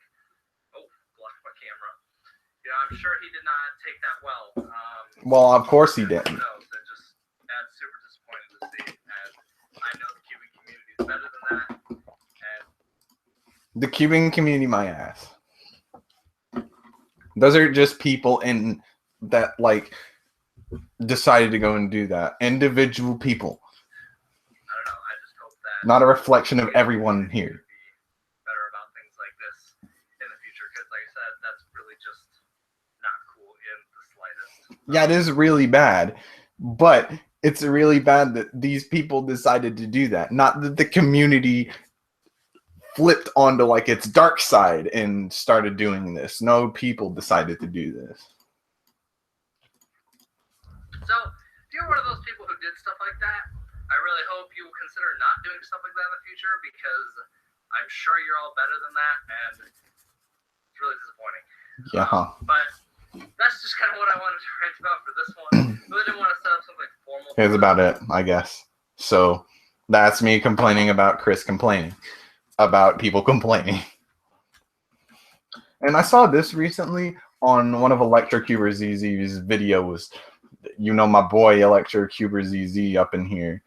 oh, blocked my camera. I'm sure he did not take that well. Well, of course he Who didn't. knows? That's super disappointing to see. And I know the cubing community is better than that. And The cubing community, my ass. Those are just people in that like decided to go and do that. Individual people, I don't know. I just hope that not a reflection of everyone here. be better about things like this in the future, because, like I said, that's really just not cool in the slightest. Yeah, it is really bad, but it's really bad that these people decided to do that. Not that the community flipped onto like its dark side and started doing this. No, people decided to do this. So, if you're one of those people who did stuff like that, I really hope you will consider not doing stuff like that in the future, because I'm sure you're all better than that, and it's really disappointing. Yeah. But that's just kind of what I wanted to rant about for this one. Really didn't want to set up something formal. Here's about it, I guess. So that's me complaining about Chris complaining about people complaining. And I saw this recently on one of Electrocuber ZZ's videos. You know my boy Electrocuber ZZ up in here.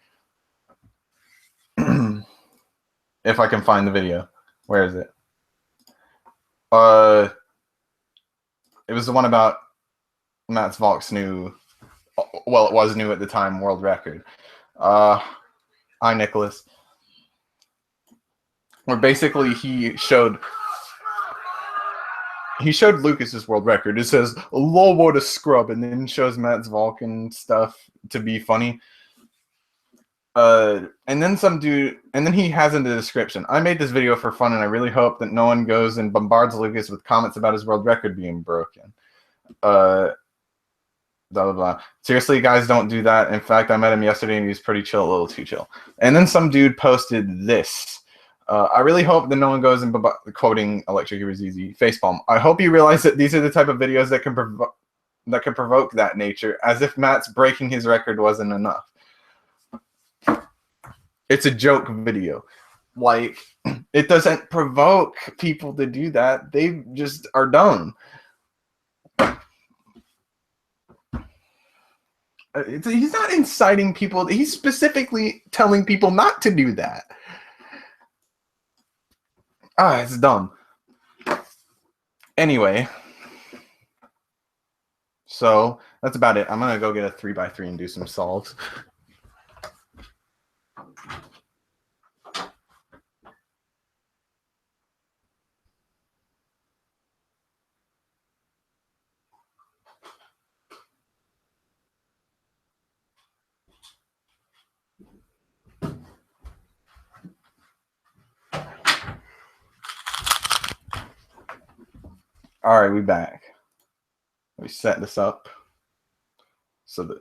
If I can find the video. Where is it? It was the one about Matt Zvolk's new, well, it was new at the time, world record. Hi, Nicholas. Where basically he showed Lucas's world record. It says "low water scrub" and then shows Matt Zvolk and stuff to be funny. And then some dude, and then he has in the description, "I made this video for fun, and I really hope that no one goes and bombards Lucas with comments about his world record being broken." Blah blah blah. Seriously, guys, don't do that. In fact, I met him yesterday, and he was pretty chill, a little too chill. And then some dude posted this. I really hope that no one goes and quoting Electrocuber ZZ facepalm. I hope you realize that these are the type of videos that can provoke that nature, as if Matt's breaking his record wasn't enough. It's a joke video. Like, it doesn't provoke people to do that. They just are dumb. He's not inciting people. He's specifically telling people not to do that. It's dumb. Anyway, so that's about it. I'm gonna go get a 3x3 and do some solves. All right, we back. We set this up so that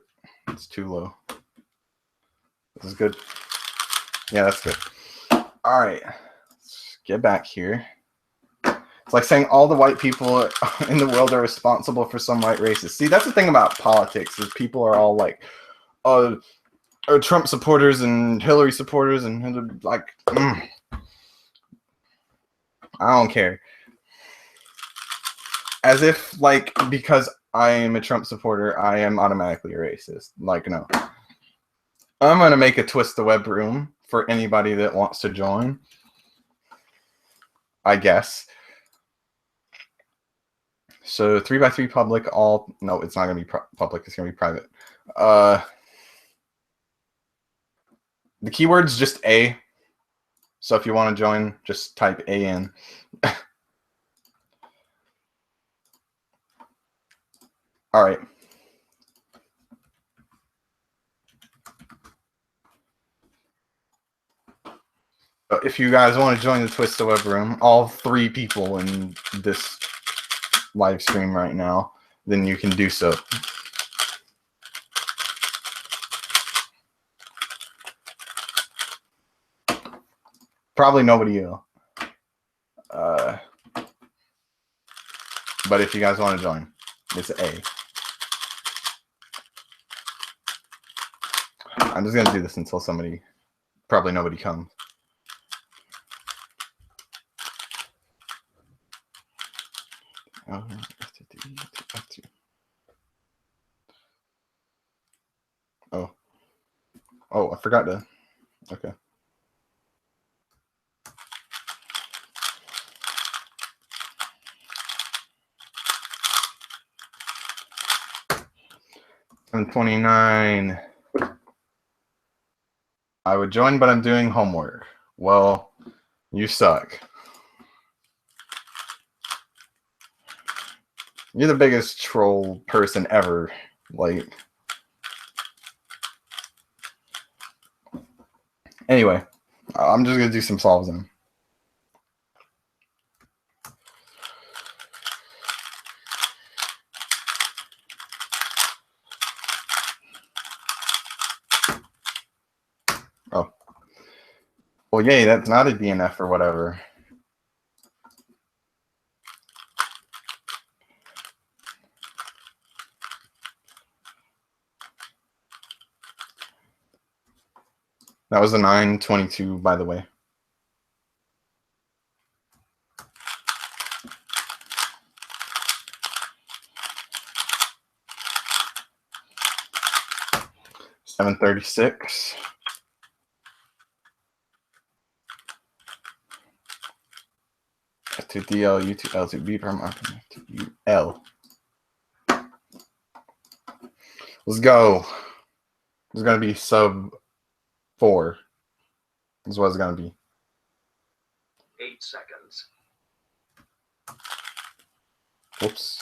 it's too low. This is good. Yeah, that's good. All right, let's get back here. It's like saying all the white people in the world are responsible for some white races. See, that's the thing about politics, is people are all like, Trump supporters and Hillary supporters, and like, I don't care. As if, like, because I am a Trump supporter, I am automatically a racist. Like, no. I'm going to make a Twist the Web room for anybody that wants to join. I guess. So, 3x3 public, all... No, it's not going to be public. It's going to be private. The keyword's just A. So, if you want to join, just type A in. All right. If you guys want to join the Twist the Web room, all 3 people in this live stream right now, then you can do so. Probably nobody will. But if you guys want to join, it's A. I'm just going to do this until probably nobody comes. Oh, I forgot to, okay. 7:29. I would join, but I'm doing homework. Well, you suck. You're the biggest troll person ever. Like, anyway, I'm just gonna do some solves then. Oh. Well, yay, that's not a DNF or whatever. That was a 922, by the way. $736. To DL, U to L to B from R to U L. Let's go. It's gonna be sub 4. Is what it's gonna be. 8 seconds. Oops.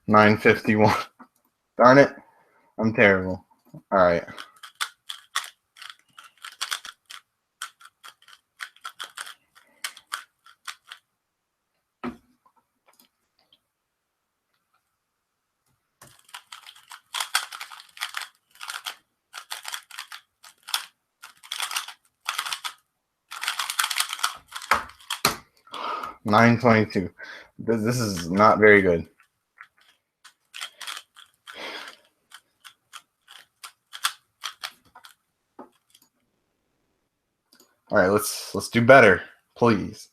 $951. Darn it. I'm terrible. All right. $922. This is not very good. All right, let's do better, please.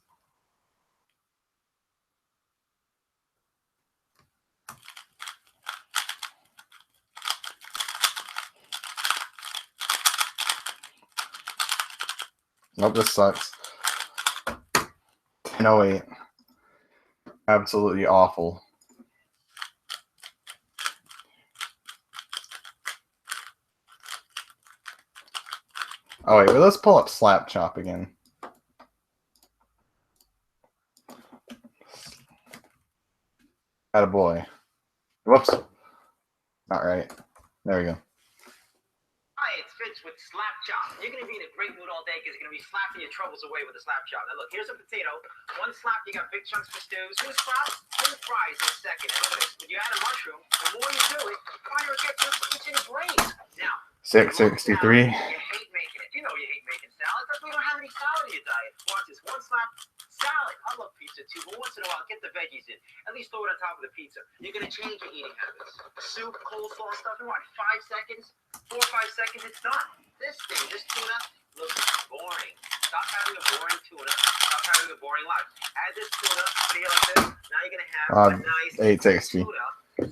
Nope, this sucks. 1008. Absolutely awful. Oh wait, well, let's pull up Slap Chop again. Attaboy. Whoops. Not right. There we go. Hi, it's Fitz with Slap Chop. You're gonna be in a great mood all day because you're gonna be slapping your troubles away with a slap chop. Now look, here's a potato. One slap, you got big chunks for stews. Two slaps, two fries in a second. And look at this. When you add a mushroom, the more you do it, the finer it gets in your brain. Now, 663. you hate making it. You know you hate making salad. That's why you don't have any salad in your diet. Watch this. One slap, salad. I love pizza too, but once in a while, get the veggies in. At least throw it on top of the pizza. You're gonna change your eating habits. Soup, coleslaw, stuff. In what? 5 seconds? 4 or 5 seconds, it's done. This tuna looks boring. Stop having a boring tuna. Stop having a boring life. Add this tuna, put it like this. Now you're gonna have a nice 860. tuna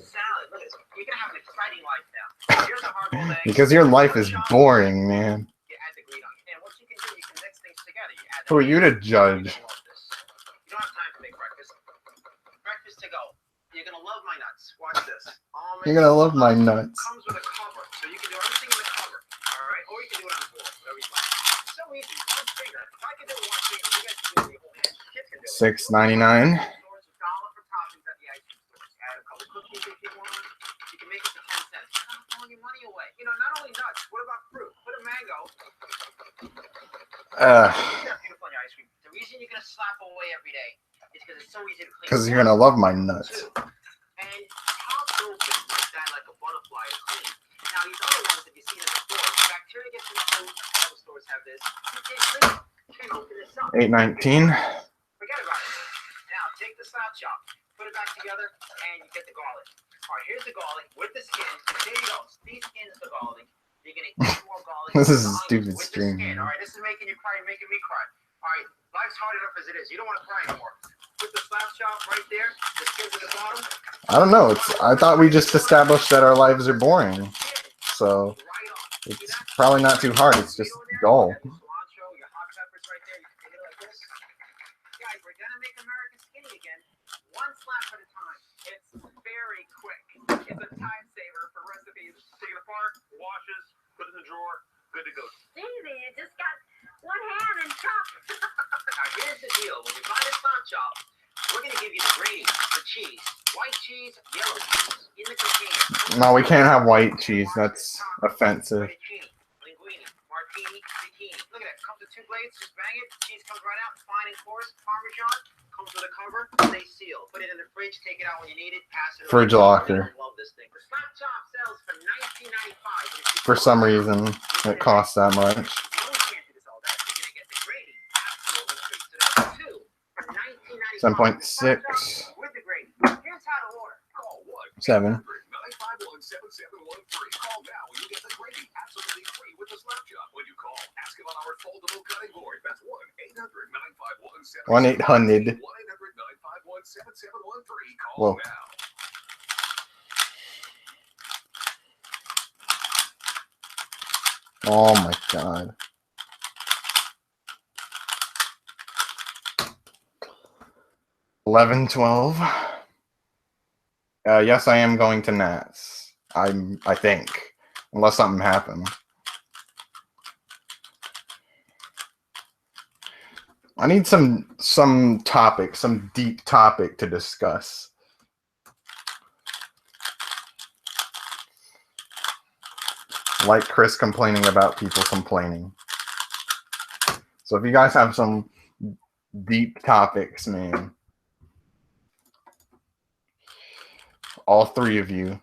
salad. Look at this. You're gonna have an exciting life now. Here's a hard-boiled egg. Because your life is boring, man. You add the green onion. And what you can do, you can mix things together. You add Who are you to judge? You don't have time to make breakfast. Breakfast to go. You're gonna love my nuts. Watch this. Almonds, You're gonna love my nuts. comes with a cover, so you can do everything in the cover. All right, or you can do it on the board, whatever you like. So easy, one finger. If I can do it one finger, you guys can do it with your whole hand. Kids can do it. $6.99. Stores $1 for toppings at the ice cream stores. Add a couple cookies if you want. You can make it for 10 cents. You're not throwing your money away. You know, not only nuts. What about fruit? Put a mango. That's beautiful on your ice cream. The reason you're gonna slap away every day is because it's so easy to clean. Because you're gonna love my nuts. And how broken like that, like a butterfly, is clean. Now these other ones that you see in the store, the bacteria gets in the food. All the stores have this. You can't clean them. You can't open this up. $8.19. Forget about it. Now take the slap chop, put it back together, and you get the garlic. All right, here's the garlic with the skin. There you go. These skins the garlic. You're gonna eat more garlic. This is a with stupid the stream. skin. All right, this is making you cry, making me cry. All right, life's hard enough as it is. You don't want to cry anymore. Put the slap chop right there. The skins at the bottom. I don't know. I thought we just established that our lives are boring. So it's probably not too hard. It's just dull. drawer, good to go. Stevie, you just got one hand and chop. Now here's the deal. When you buy this lamb chop, we're gonna give you the green, the cheese, white cheese, yellow cheese in the container. No, we can't have white cheese. That's offensive. Fettuccine, linguine, martini, zucchini. Look at that. Comes with 2 blades. Just bang it. Cheese comes right out. Fine and coarse. Parmesan comes with a cover. Stay sealed. Put it in the fridge. Take it out when you need it. Pass it. Fridge over. locker. Love this thing. The slap chop sells for $19.95. For some reason, it costs that much. You can't do this all day. You're gonna get the gravy absolutely free. So that's 2 for $19.95. 7.6. With the gravy. Here's how to order. Call 7. 951-7713. Call now and you get the gravy absolutely free with the slap chop. When you call, ask about our foldable cutting board. That's 1-800-951-7713. 1-800. 1-800-951-7713. Call Whoa. now. Oh my god. $11.12. Yes, I am going to Nats. I think, unless something happened. I need some topic, some deep topic to discuss. Like Chris complaining about people complaining. So if you guys have some deep topics, man, all 3 of you,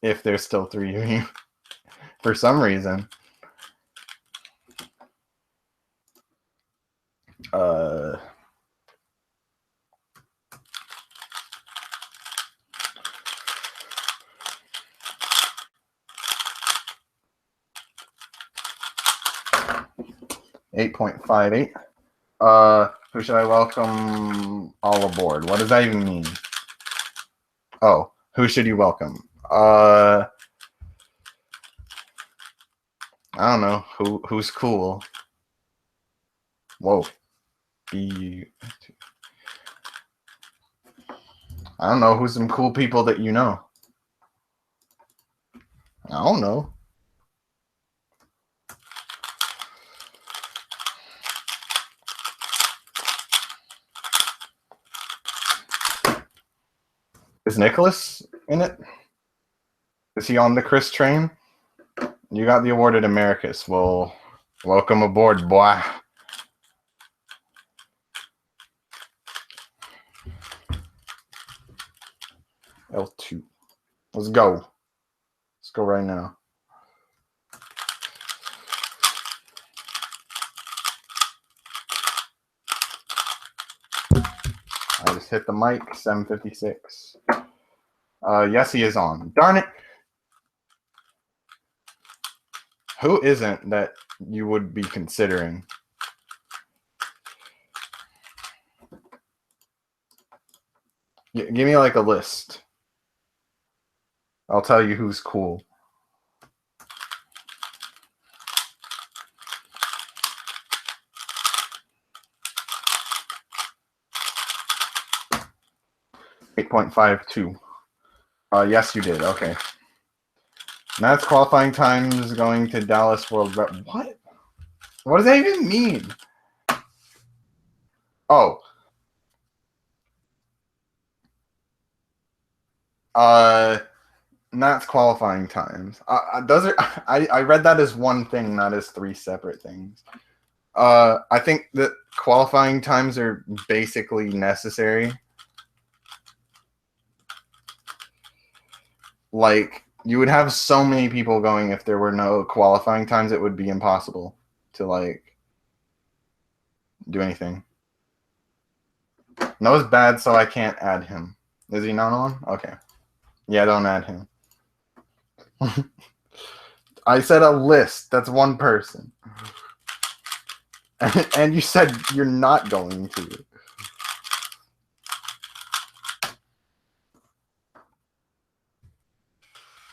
if there's still 3 of you, for some reason, 8.58. Who should I welcome all aboard? What does that even mean? Oh, who should you welcome? I don't know. Who's cool? Whoa. I don't know who's some cool people that you know. I don't know. Is Nicholas in it? Is he on the Chris train? You got the award at Americus. Well, welcome aboard, boy. L2. Let's go. Let's go right now. I just hit the mic, 7:56. Yes, he is on. Darn it. Who isn't that you would be considering? Give me like a list. I'll tell you who's cool. .52. Yes, you did. Okay. Nats qualifying times going to Dallas World. What? What does that even mean? Oh. Nats qualifying times. Those are. I read that as one thing, not as 3 separate things. I think that qualifying times are basically necessary. Like, you would have so many people going if there were no qualifying times, it would be impossible to, like, do anything. Noah's bad, so I can't add him. Is he not on? Okay. Yeah, don't add him. I said a list. That's one person. And you said you're not going to.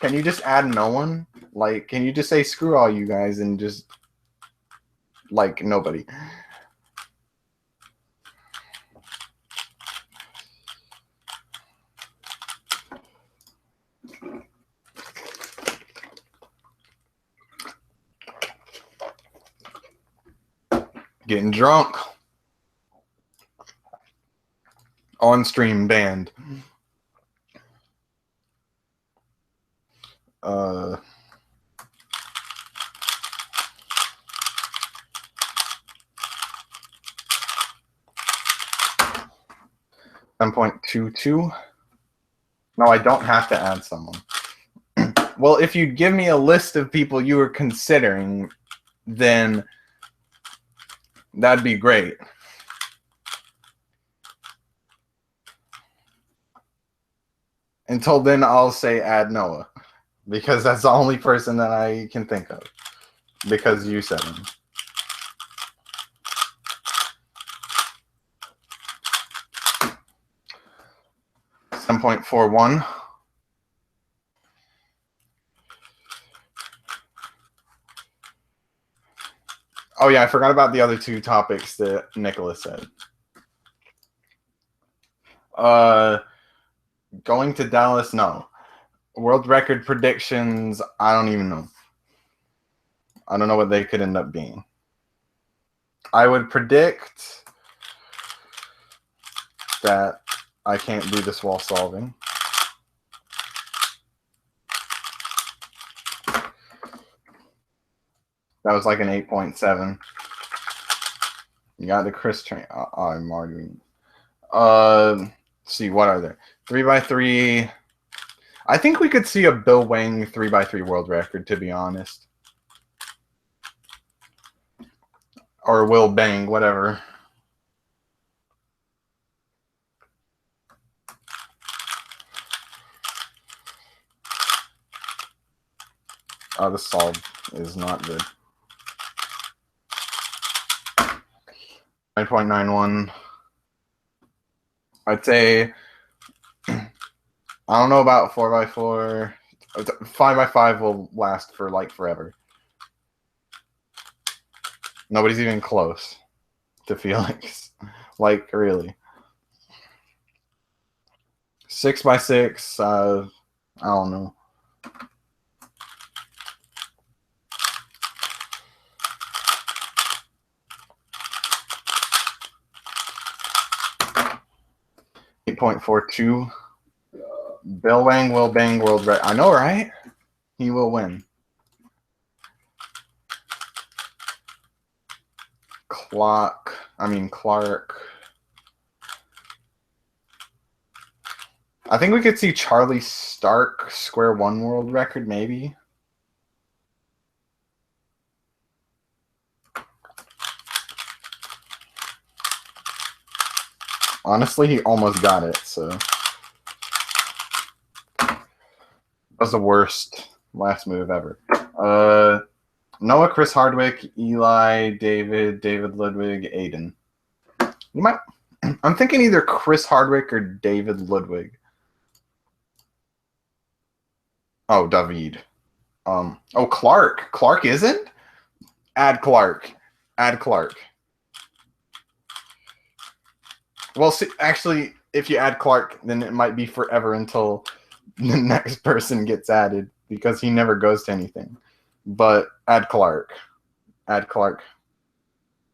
Can you just add no one? Like, can you just say screw all you guys and just, like, nobody? Getting drunk. On stream banned. 10.22. No, I don't have to add someone. Well, if you give me a list of people you were considering, then that'd be great. Until then, I'll say add Noah, because that's the only person that I can think of, because you said him. .41. Oh yeah, I forgot about the other two topics that Nicholas said. Going to Dallas, no. World record predictions, I don't even know. I don't know what they could end up being. I would predict that I can't do this while solving. That was like an 8.7. You got the Chris train. I'm arguing. Let's see, what are there? 3x3. I think we could see a Bill Wang 3x3 world record, to be honest. Or Will Bang, whatever. Oh, the solve is not good. 9.91. I'd say, I don't know about 4x4. 5x5 will last for like forever. Nobody's even close to Felix. Like, really. 6x6, I don't know. .42. Bill Wang will bang world record. I know, right? He will win. Clark. I think we could see Charlie Stark square one world record, maybe. Honestly, he almost got it, so. That was the worst last move ever. Noah, Chris Hardwick, Eli, David Ludwig, Aiden. You might. I'm thinking either Chris Hardwick or David Ludwig. Oh, David. Oh, Clark. Clark isn't? Add Clark. Add Clark. Well, see, actually, if you add Clark, then it might be forever until the next person gets added, because he never goes to anything. But add Clark. Add Clark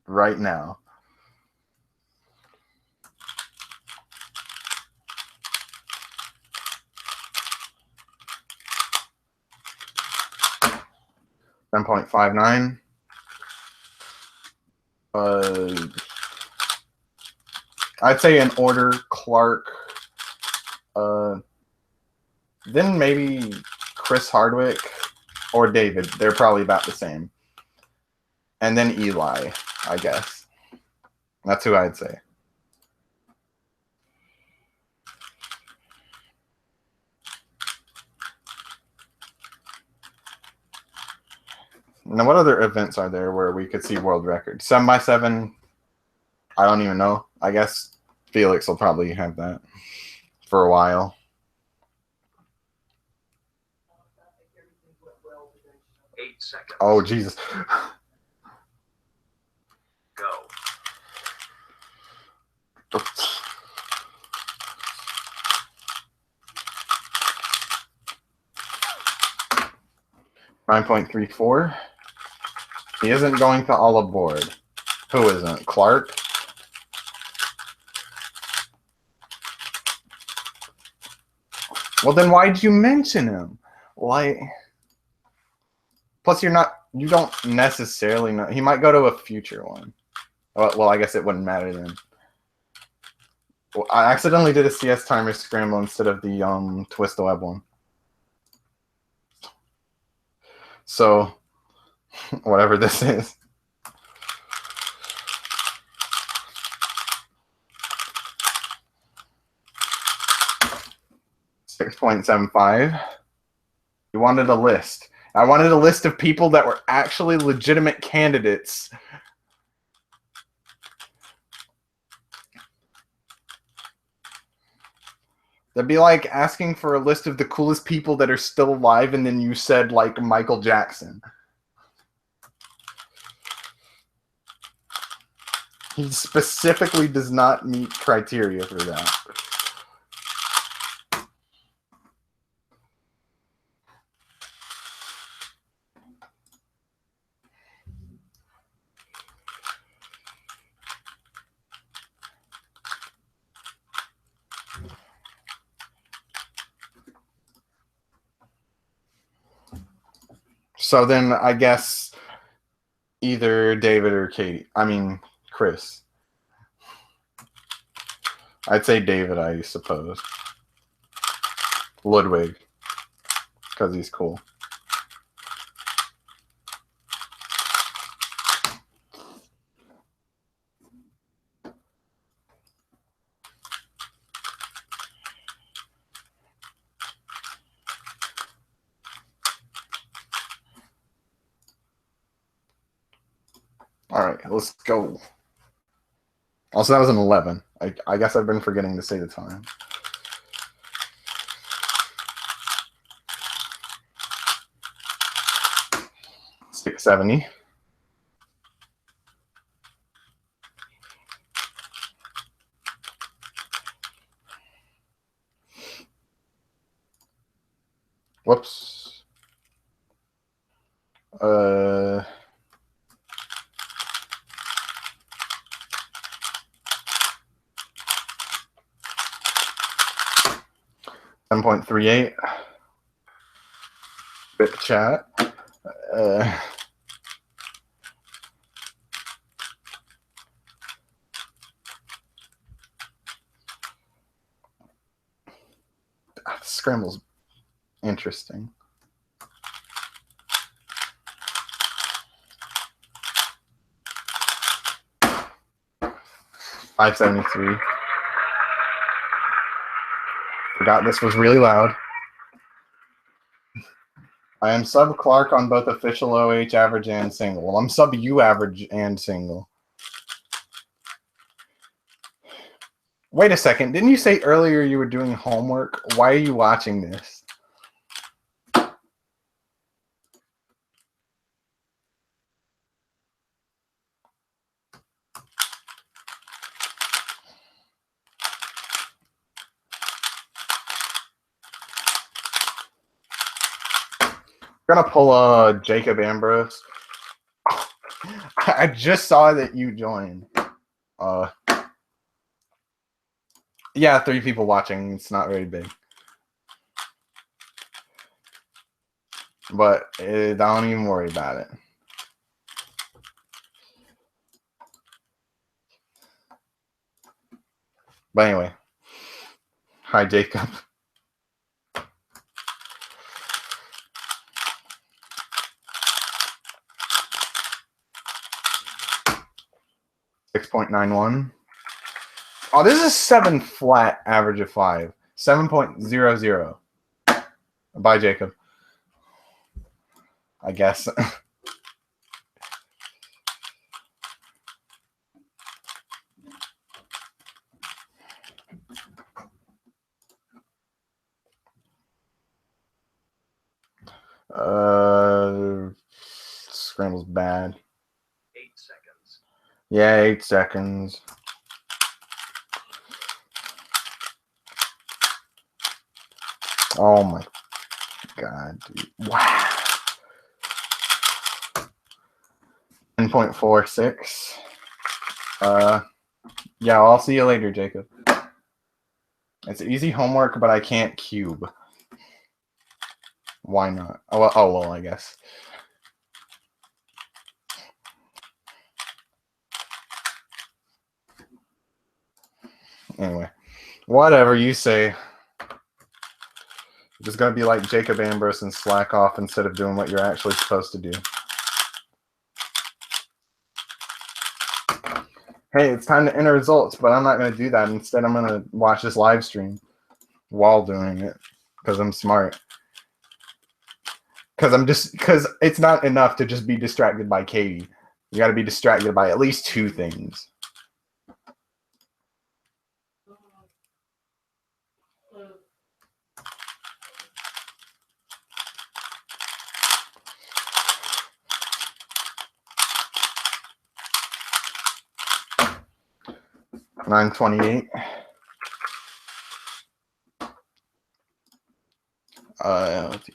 right now. .59. I'd say in order, Clark, then maybe Chris Hardwick or David. They're probably about the same. And then Eli, I guess. That's who I'd say. Now, what other events are there where we could see world records? 7x7, I don't even know. I guess Felix will probably have that for a while. 8 seconds. Oh, Jesus. Go. .34. He isn't going to all aboard. Who isn't? Clark? Well, then why'd you mention him? Like, plus you don't necessarily know. He might go to a future one. Well, I guess it wouldn't matter then. Well, I accidentally did a CS timer scramble instead of the twist the web one. So, whatever this is. 6.75. You wanted a list. I wanted a list of people that were actually legitimate candidates. That'd be like asking for a list of the coolest people that are still alive, and then you said, like, Michael Jackson. He specifically does not meet criteria for that. So then I guess either David or Katie. I mean, Chris. I'd say David, I suppose. Ludwig. Because he's cool. All right, let's go. Also, that was an 11. I guess I've been forgetting to say the time. $6.70. Whoops. 7.38. Bit chat. Scramble's interesting. $5.73. Forgot this was really loud. I am sub Clark on both official OH average and single. Well, I'm sub U average and single. Wait a second. Didn't you say earlier you were doing homework? Why are you watching this? I'm gonna pull Jacob Ambrose. I just saw that you joined. Yeah, 3 people watching. It's not very big. But don't even worry about it. But anyway. Hi, Jacob. $6.91. Oh, this is 7 flat, average of 5. 7.00. Bye, Jacob. I guess. Scramble's bad. 8 seconds. Yeah, 8 seconds. Oh my god, dude. Wow. 10.46. Yeah, I'll see you later, Jacob. It's easy homework, but I can't cube. Why not? Oh well, I guess. Anyway, whatever you say. You're just gonna be like Jacob Ambrose and slack off instead of doing what you're actually supposed to do. Hey, it's time to enter results, but I'm not gonna do that. Instead, I'm gonna watch this live stream while doing it because I'm smart. Because it's not enough to just be distracted by Katie. You got to be distracted by at least two things. $9.28. Let's see.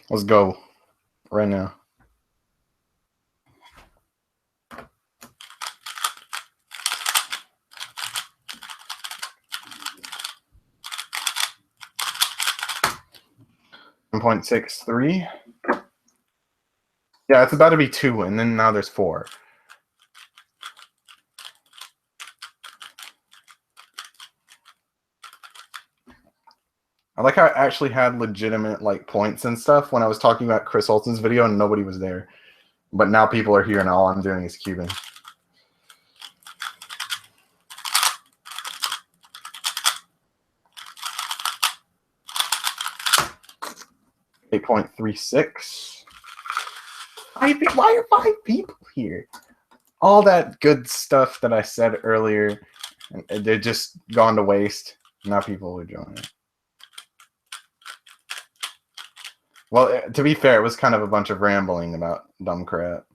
Let's go right now. $1.63. Yeah, it's about to be 2, and then now there's 4. I like how I actually had legitimate like points and stuff when I was talking about Chris Olsen's video and nobody was there. But now people are here and all I'm doing is cubing. $8.36. Why are 5 people here? All that good stuff that I said earlier, they're just gone to waste. Now people are joining. Well, to be fair, it was kind of a bunch of rambling about dumb crap.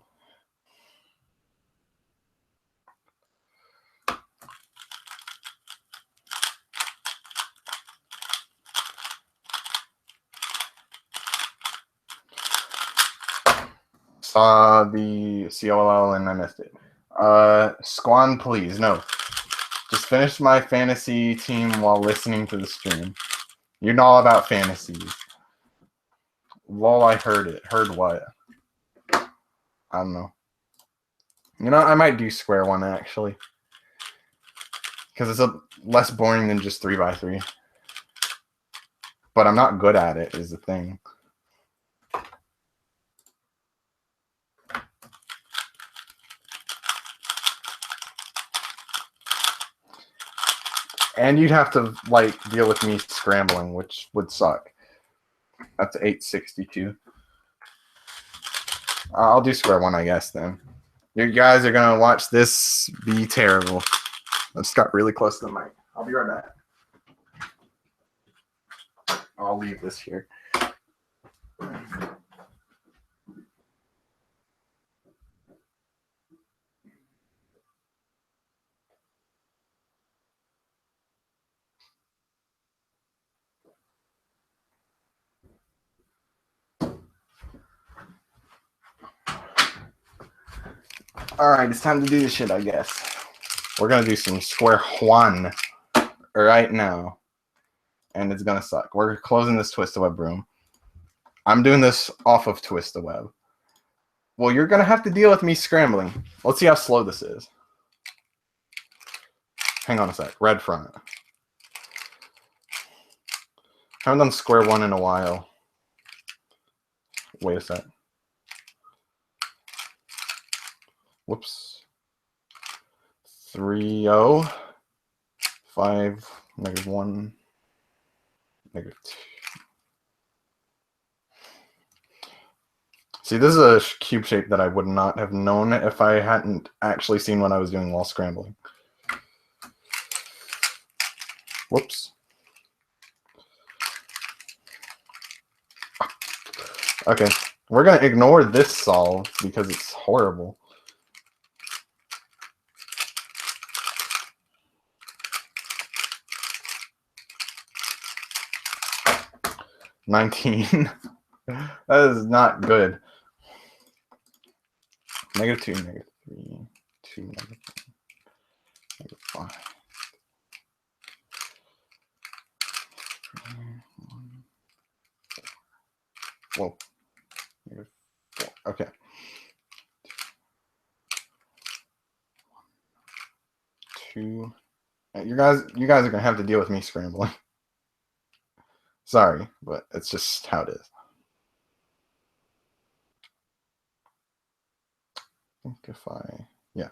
Saw the COLL and I missed it. Squan, please, no. Just finish my fantasy team while listening to the stream. You know all about fantasies. Lol, I heard it. Heard what? I don't know. You know, I might do square one, actually. Because it's less boring than just 3x3. But I'm not good at it, is the thing. And you'd have to, like, deal with me scrambling, which would suck. That's 862. I'll do square one, I guess, then. You guys are going to watch this be terrible. I just got really close to the mic. I'll be right back. I'll leave this here. Alright, it's time to do this shit, I guess. We're going to do some square one right now. And it's going to suck. We're closing this Twist-A-Web room. I'm doing this off of Twist-A-Web. Well, you're going to have to deal with me scrambling. Let's see how slow this is. Hang on a sec. Red front. Haven't done square one in a while. Wait a sec. Whoops. 3-0. 5, -1, -2. See, this is a cube shape that I would not have known if I hadn't actually seen what I was doing while scrambling. Whoops. Okay, we're going to ignore this solve because it's horrible. 19. That is not good. -2, -3, 2, -5. Whoa. -4. Okay. 2. You guys are gonna have to deal with me scrambling. Sorry, but it's just how it is. I think if yeah.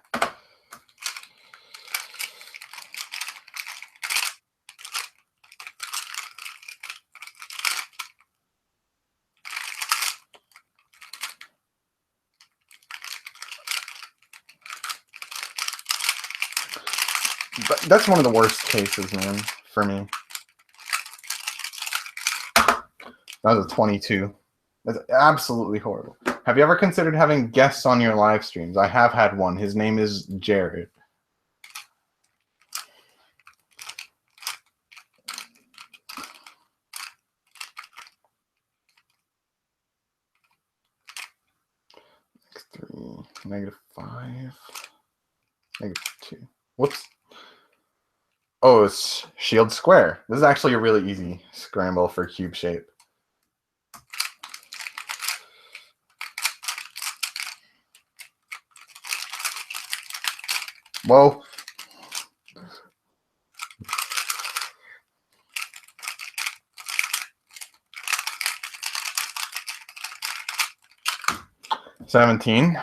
But that's one of the worst cases, man, for me. That was a 22. That's absolutely horrible. Have you ever considered having guests on your live streams? I have had one. His name is Jared. -3, -5, -2. Whoops. Oh, it's shield square. This is actually a really easy scramble for cube shape. Whoa. $17.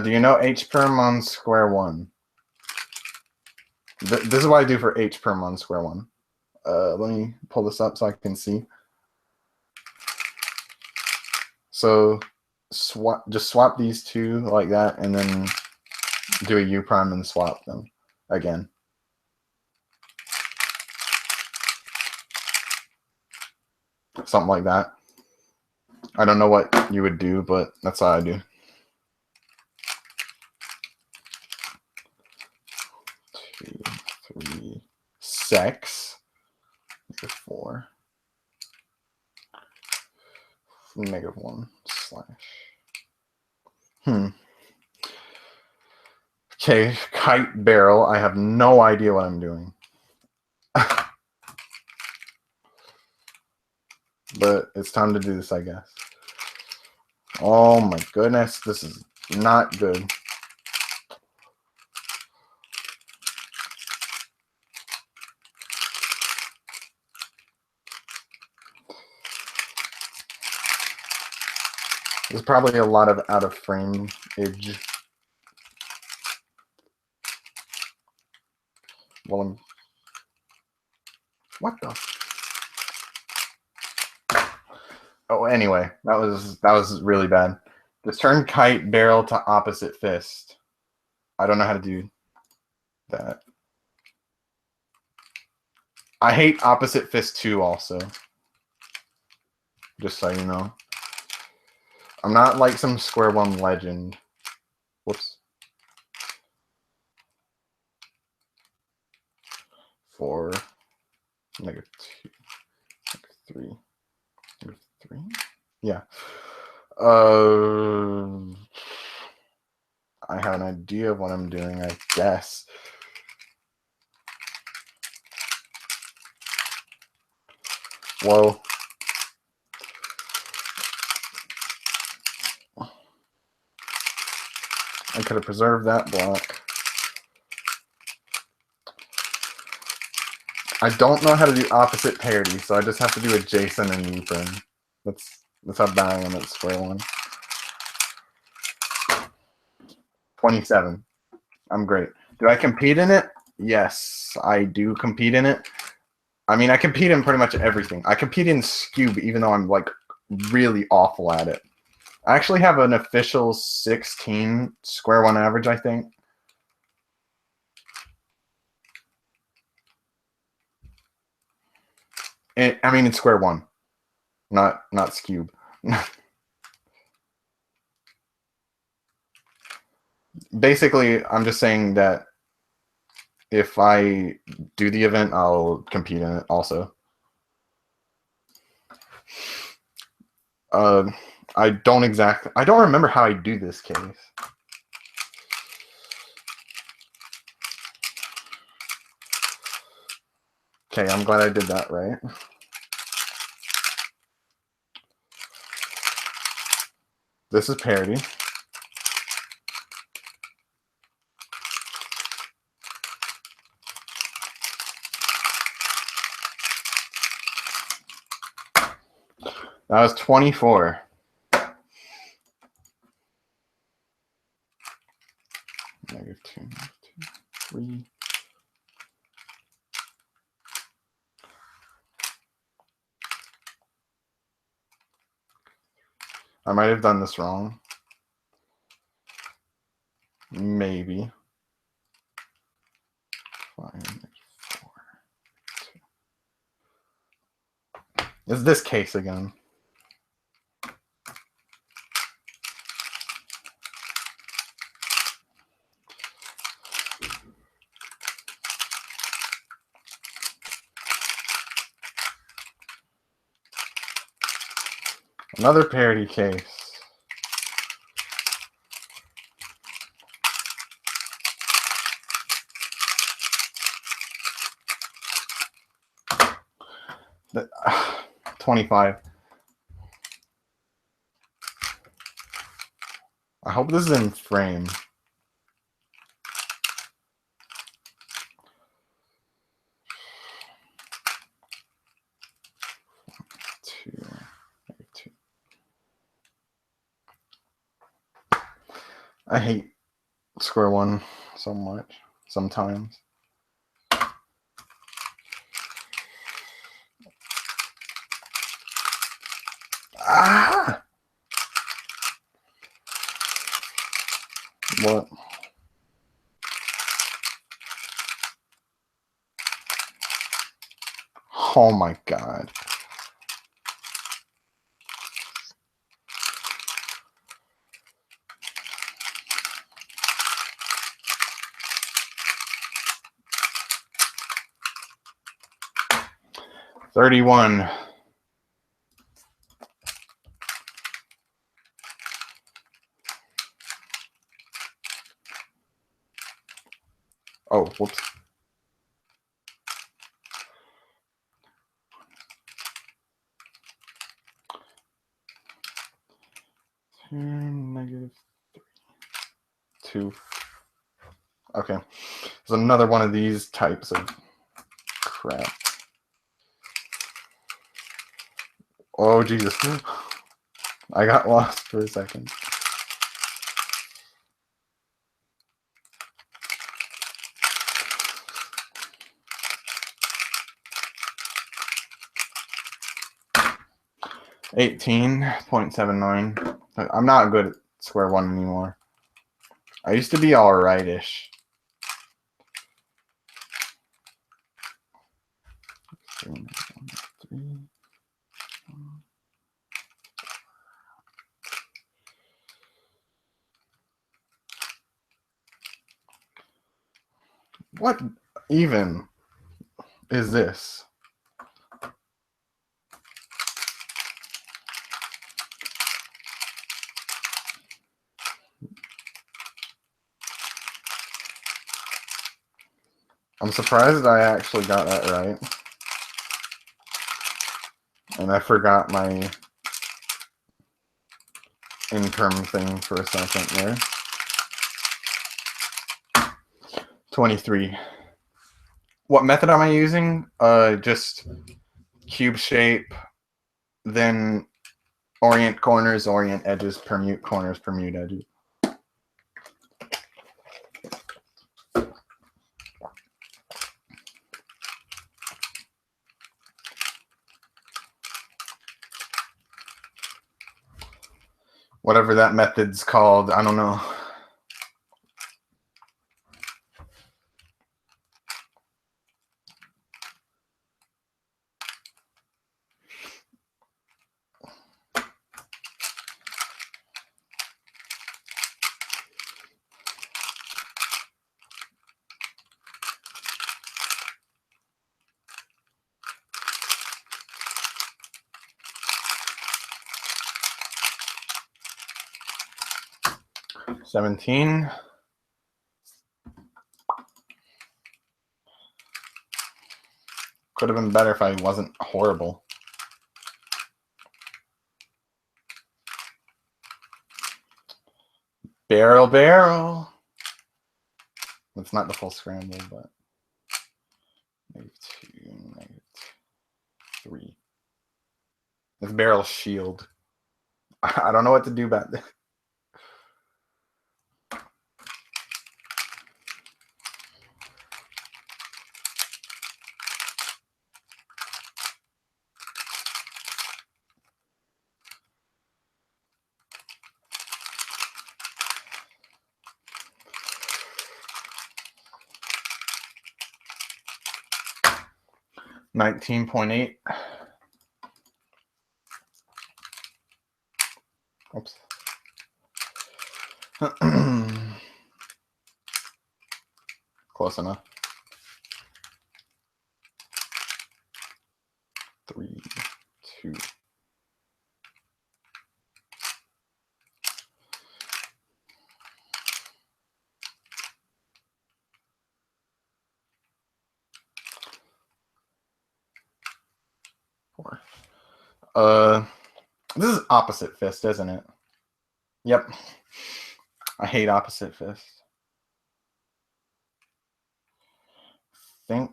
Do you know h perm on square 1? This is what I do for h perm on square 1. Let me pull this up so I can see. So just swap these two like that, and then do a u prime and swap them again. Something like that. I don't know what you would do, but that's how I do. 2, 3, 6, -4, -1 /. Okay, kite barrel. I have no idea what I'm doing. But it's time to do this, I guess. Oh my goodness, this is not good. There's probably a lot of out of frame edge. Well, what the? Oh, anyway, that was really bad. Just turn kite barrel to opposite fist. I don't know how to do that. I hate opposite fist 2 also. Just so you know. I'm not like some square 1 legend. Whoops. 4, -2, -3, -3. Yeah. I have an idea of what I'm doing, I guess. Whoa. I could have preserved that block. I don't know how to do opposite parity, so I just have to do adjacent and U-prime. That's how bad I am at square 1. 27. I'm great. Do I compete in it? Yes, I do compete in it. I mean, I compete in pretty much everything. I compete in Scube, even though I'm like really awful at it. I actually have an official 16 square 1 average, I think. I mean, it's square 1, not Scube. Basically, I'm just saying that if I do the event, I'll compete in it also. I don't remember how I do this case. Okay, I'm glad I did that right. This is parity. That was 24. -2, -2, 3. I might have done this wrong. Maybe. 5, -4, 2. It's this case again. Another parity case. The, 25. I hope this is in frame. Two. I hate square one so much sometimes. Ah! What? Oh my god. $31. Oh, whoops. -3, 2. Okay. There's another one of these types of crap. Oh, Jesus. I got lost for a second. $18.79. I'm not good at square one anymore. I used to be alright-ish. What even is this? I'm surprised I actually got that right. And I forgot my in-term thing for a second there. 23. What method am I using? Just cube shape, then orient corners, orient edges, permute corners, permute edges. Whatever that method's called, I don't know. 17. Could have been better if I wasn't horrible. Barrel, barrel. It's not the full scramble, but -2, -3. It's barrel shield. I don't know what to do about this. $19.8. Oops. Close enough. 3, 2. This is opposite fist, isn't it? Yep. I hate opposite fist. Think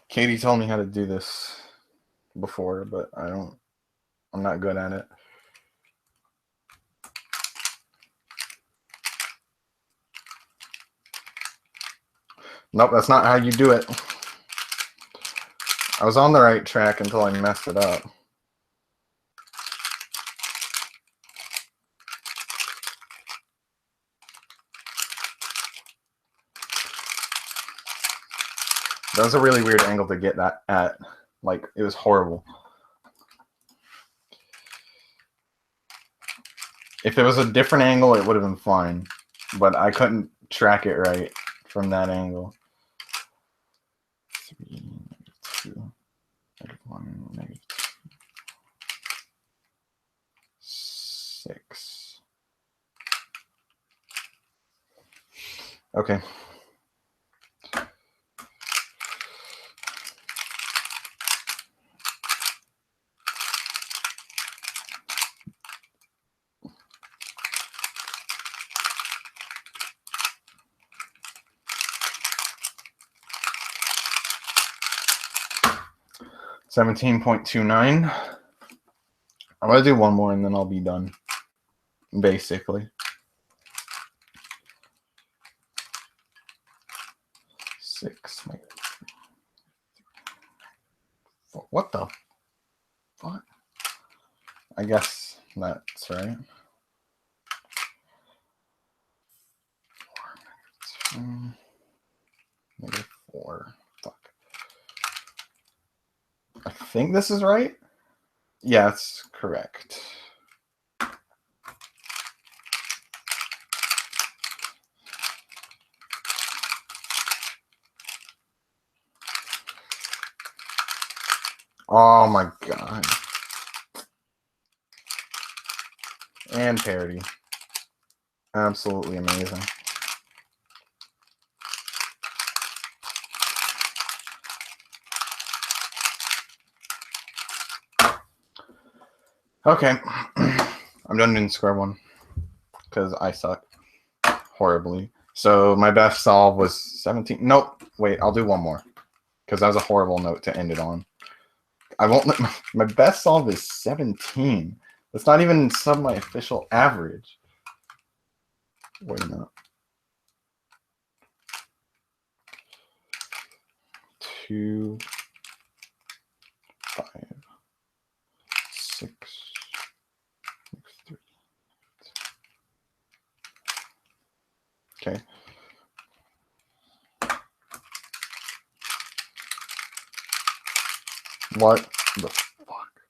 Katie told me how to do this before, but I'm not good at it. Nope, that's not how you do it. I was on the right track until I messed it up. That was a really weird angle to get that at. Like, it was horrible. If it was a different angle, it would have been fine. But I couldn't track it right from that angle. 3, -2, -1, -2, 6. Okay. $17.29. I'm gonna do one more and then I'll be done. Basically. 6. What the fuck? I guess that's right. 4, -4. Fuck. I think this is right. Yeah, it's correct. Oh my god. And parody. Absolutely amazing. Okay. I'm done doing square one because I suck horribly. So my best solve was 17. Nope. Wait, I'll do one more because that was a horrible note to end it on. I won't let my best solve is 17. That's not even sub my official average. Wait a minute. 2, 5, 6, 3. Okay. What the fuck?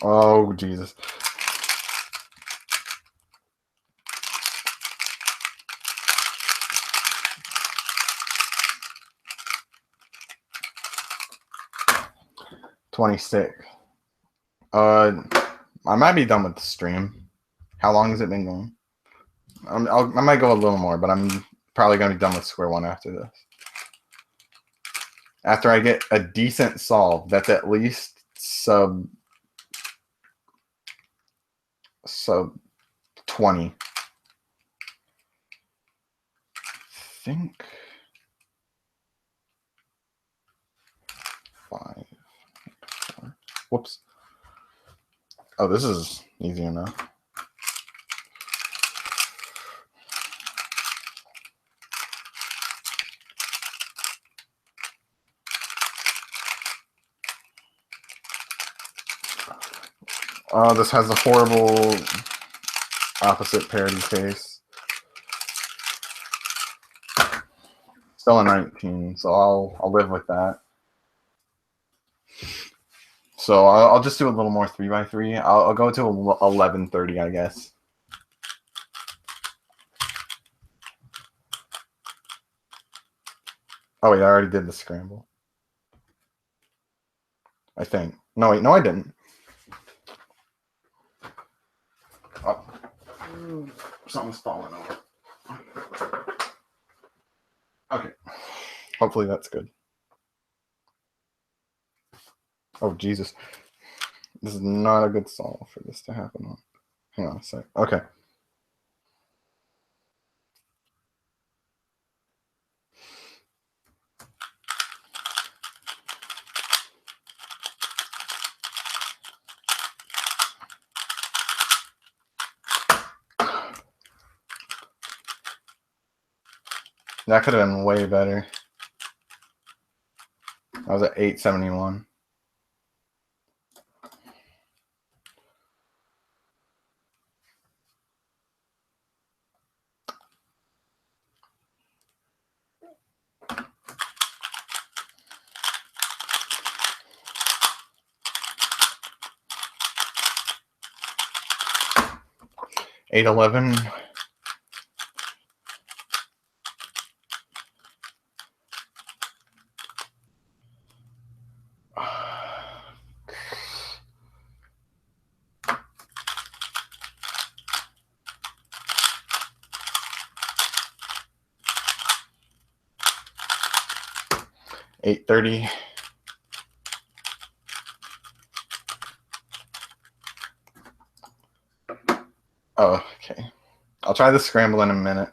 Oh, Jesus. 26. I might be done with the stream. How long has it been going? I might go a little more, but I'm probably going to be done with square one after this. After I get a decent solve that's at least sub 20. I think 5. 4. Whoops. Oh, this is easy enough. This has a horrible opposite parity case. Still a 19, so I'll live with that. So I'll just do a little more 3x3. I'll go to 1130, I guess. Oh wait, I already did the scramble. I think. No wait, no I didn't. Oh. Something's falling over. Okay. Hopefully that's good. Oh, Jesus. This is not a good solve for this to happen on. Hang on a sec. Okay. That could have been way better. I was at 871. $8.11. $8.30. Oh, okay. I'll try the scramble in a minute.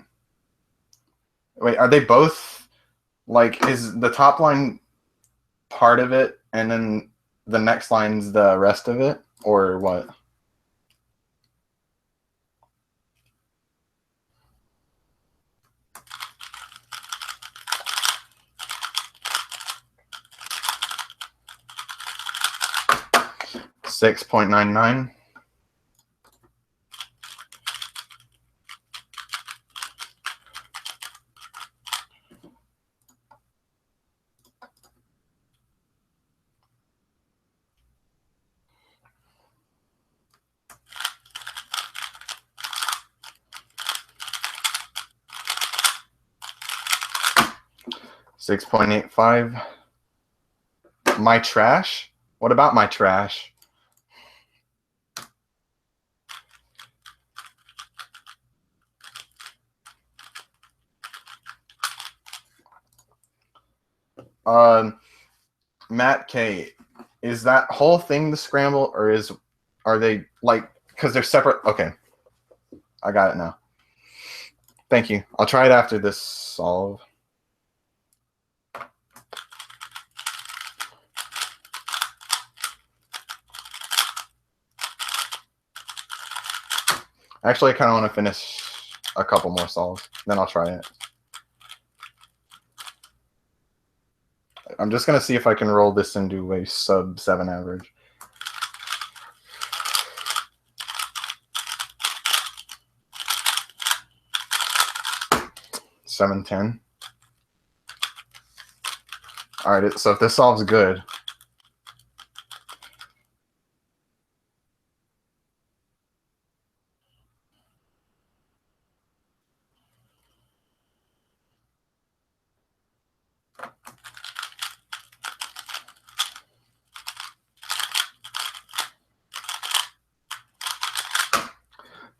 Wait, are they both, like, is the top line part of it and then the next line's the rest of it, or what? $6.99. $6.85. My trash? What about my trash? Matt K, is that whole thing the scramble, or are they like, because they're separate? Okay, I got it now. Thank you. I'll try it after this solve. Actually, I kind of want to finish a couple more solves, then I'll try it. I'm just going to see if I can roll this into a sub 7 average. $7.10. All right, so if this solves good,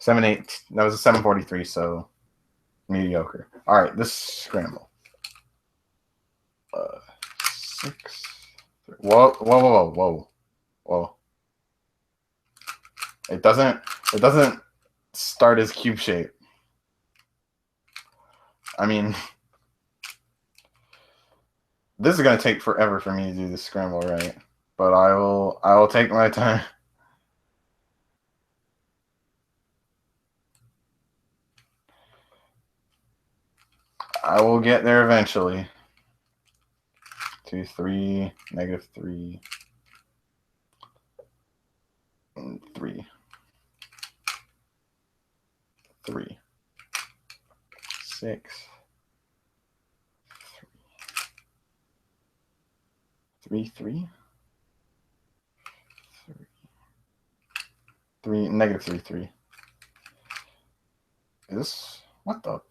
7-8. That was a 743, so mediocre. All right, this scramble. 6. Whoa, whoa, whoa, whoa, whoa. It doesn't start as cube shape. I mean, this is gonna take forever for me to do this scramble right, but I will take my time. I will get there eventually. 2, 3, -3, and 3, 3, 6, 3, 3, 3, -3, 3. Is this what the?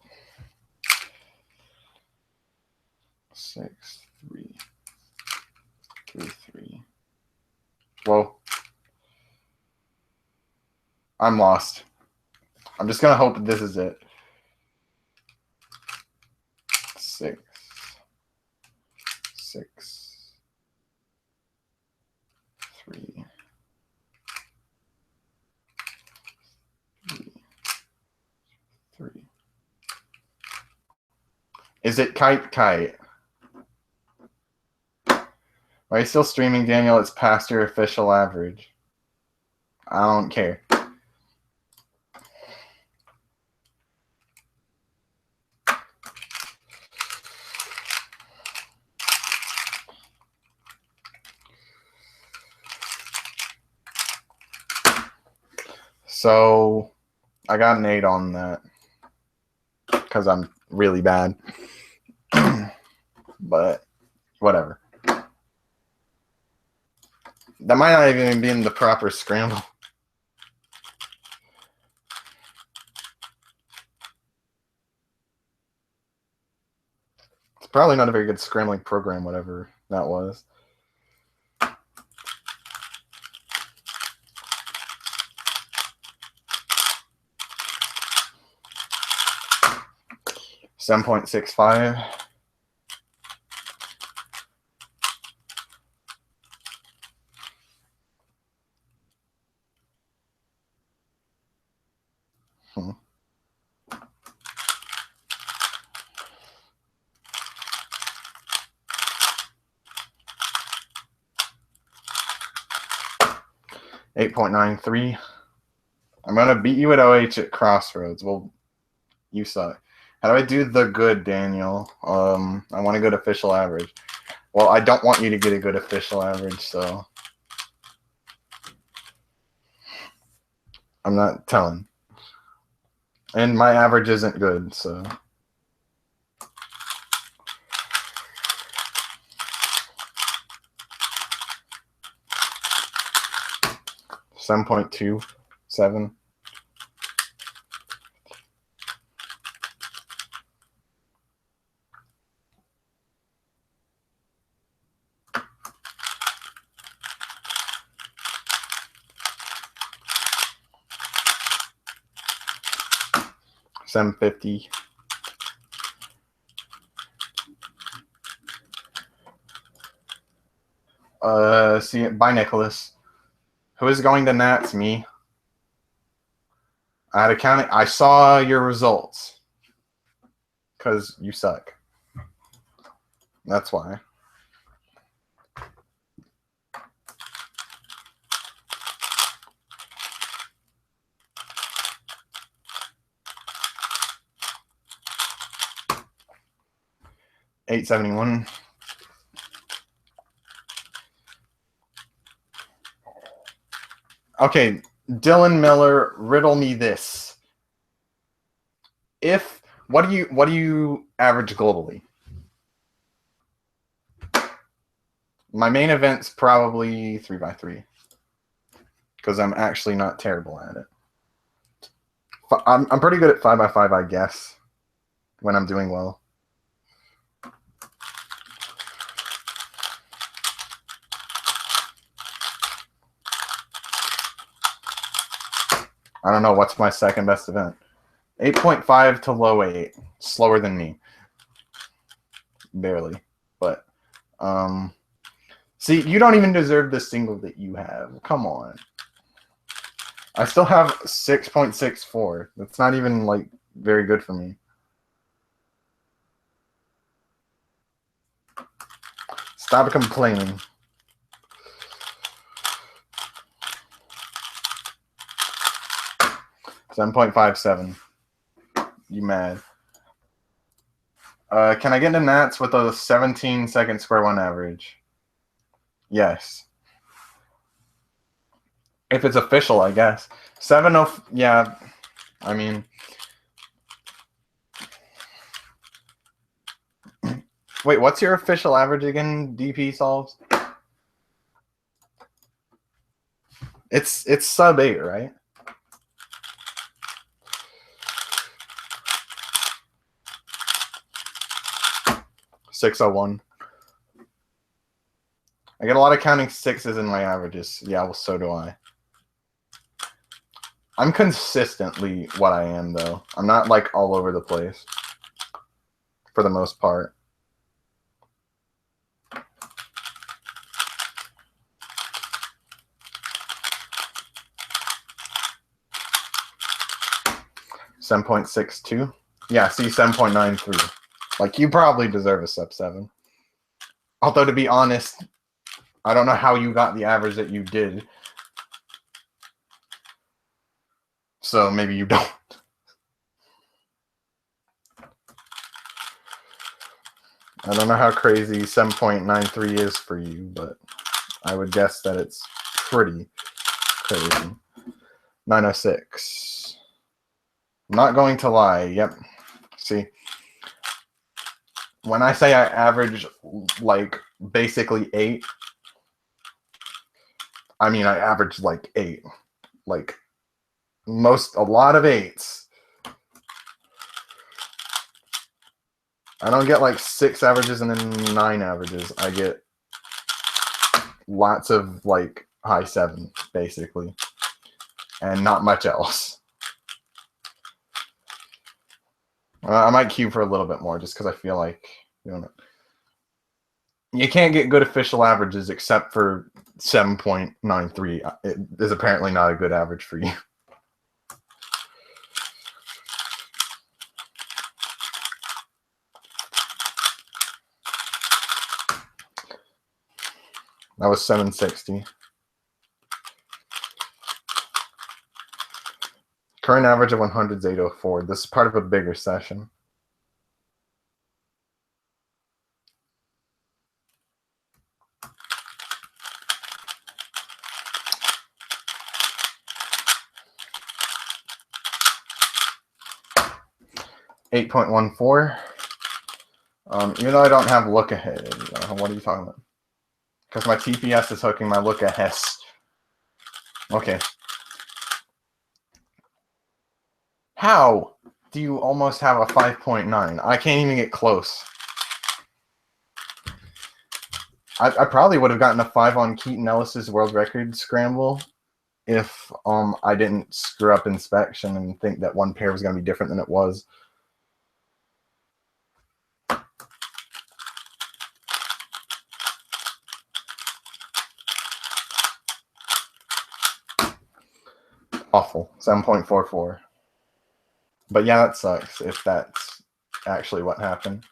6, 3, 3, 3. Whoa. I'm lost. I'm just gonna hope this is it. 6, 6, 3, 3, 3. Is it kite? Are you still streaming, Daniel? It's past your official average. I don't care. So I got an 8 on that because I'm really bad. But whatever. That might not even be in the proper scramble. It's probably not a very good scrambling program, whatever that was. $7.65. $8.93. I'm gonna beat you at OH at Crossroads. Well, you suck. How do I do the good, Daniel? I want a good official average. Well, I don't want you to get a good official average, so I'm not telling. And my average isn't good, so. $7.27. $7.50. See, bye, Nicholas. Who is going to Nats? Me. I had a count. I saw your results. Because you suck. That's why. $8.71. Okay, Dylan Miller, riddle me this. What do you average globally? My main event's probably 3x3 because I'm actually not terrible at it. I'm pretty good at 5x5, I guess, when I'm doing well. I don't know what's my second best event. 8.5 to low 8. Slower than me. Barely. But see, you don't even deserve the single that you have. Come on. I still have 6.64. That's not even like very good for me. Stop complaining. $7.57. You mad? Can I get into Nats with a 17-second square one average? Yes. If it's official, I guess. 7-0. Yeah. I mean. Wait, what's your official average again, DP solves? It's sub 8, right? $6.01. I get a lot of counting sixes in my averages. Yeah, well, so do I. I'm consistently what I am, though. I'm not, like, all over the place. For the most part. $7.62. Yeah, see, 7.93. Like, you probably deserve a sub 7. Although, to be honest, I don't know how you got the average that you did. So maybe you don't. I don't know how crazy 7.93 is for you, but I would guess that it's pretty crazy. 906. I'm not going to lie. Yep. See, when I say I average like basically 8, I mean I average like 8. Like a lot of 8s. I don't get like 6 averages and then 9 averages. I get lots of like high 7, basically. And not much else. I might queue for a little bit more just because I feel like doing it. You can't get good official averages except for 7.93. It is apparently not a good average for you. That was 760. Current average of 100 is 804. This is part of a bigger session. $8.14. Even though I don't have look ahead, what are you talking about? Because my TPS is hooking my look ahead. Okay. How do you almost have a 5.9? I can't even get close. I probably would have gotten a 5 on Keaton Ellis's world record scramble if I didn't screw up inspection and think that one pair was going to be different than it was. Awful. 7.44. But yeah, that sucks if that's actually what happened.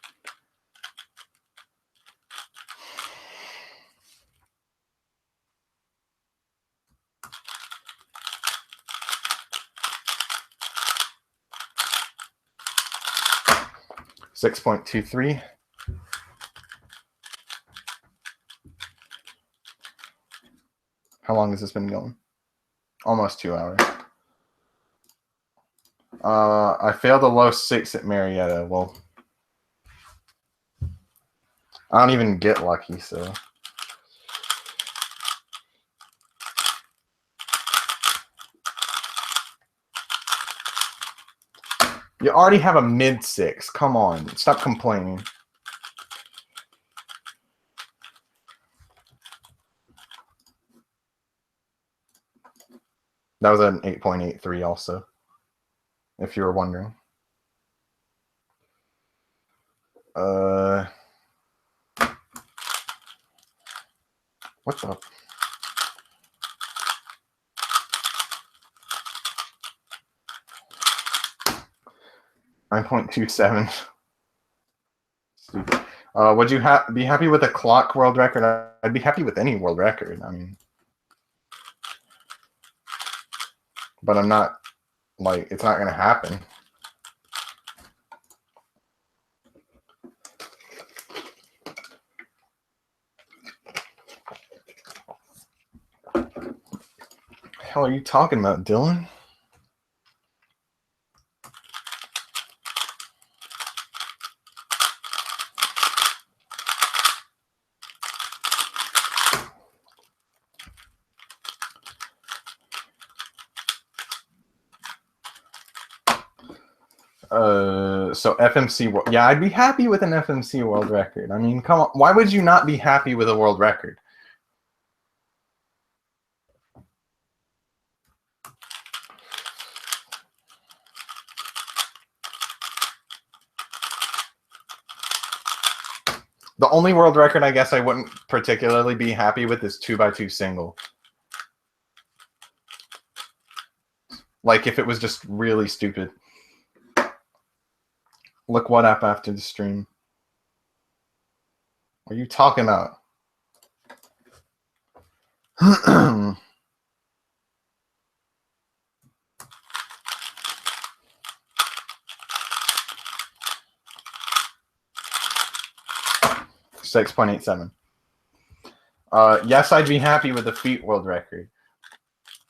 $6.23. How long has this been going? Almost 2 hours. I failed a low 6 at Marietta. Well, I don't even get lucky, so. You already have a mid 6. Come on. Stop complaining. That was an 8.83 also, if you were wondering. What the? 9.27. Stupid. Would you be happy with a clock world record? I'd be happy with any world record. I mean, but I'm not, like, it's not going to happen. Hell are you talking about, Dylan? So FMC, yeah, I'd be happy with an FMC world record. I mean, come on, why would you not be happy with a world record? The only world record I guess I wouldn't particularly be happy with is 2x2 single. Like if it was just really stupid. Look what up after the stream. What are you talking about? 6.87. Yes, I'd be happy with the feet world record.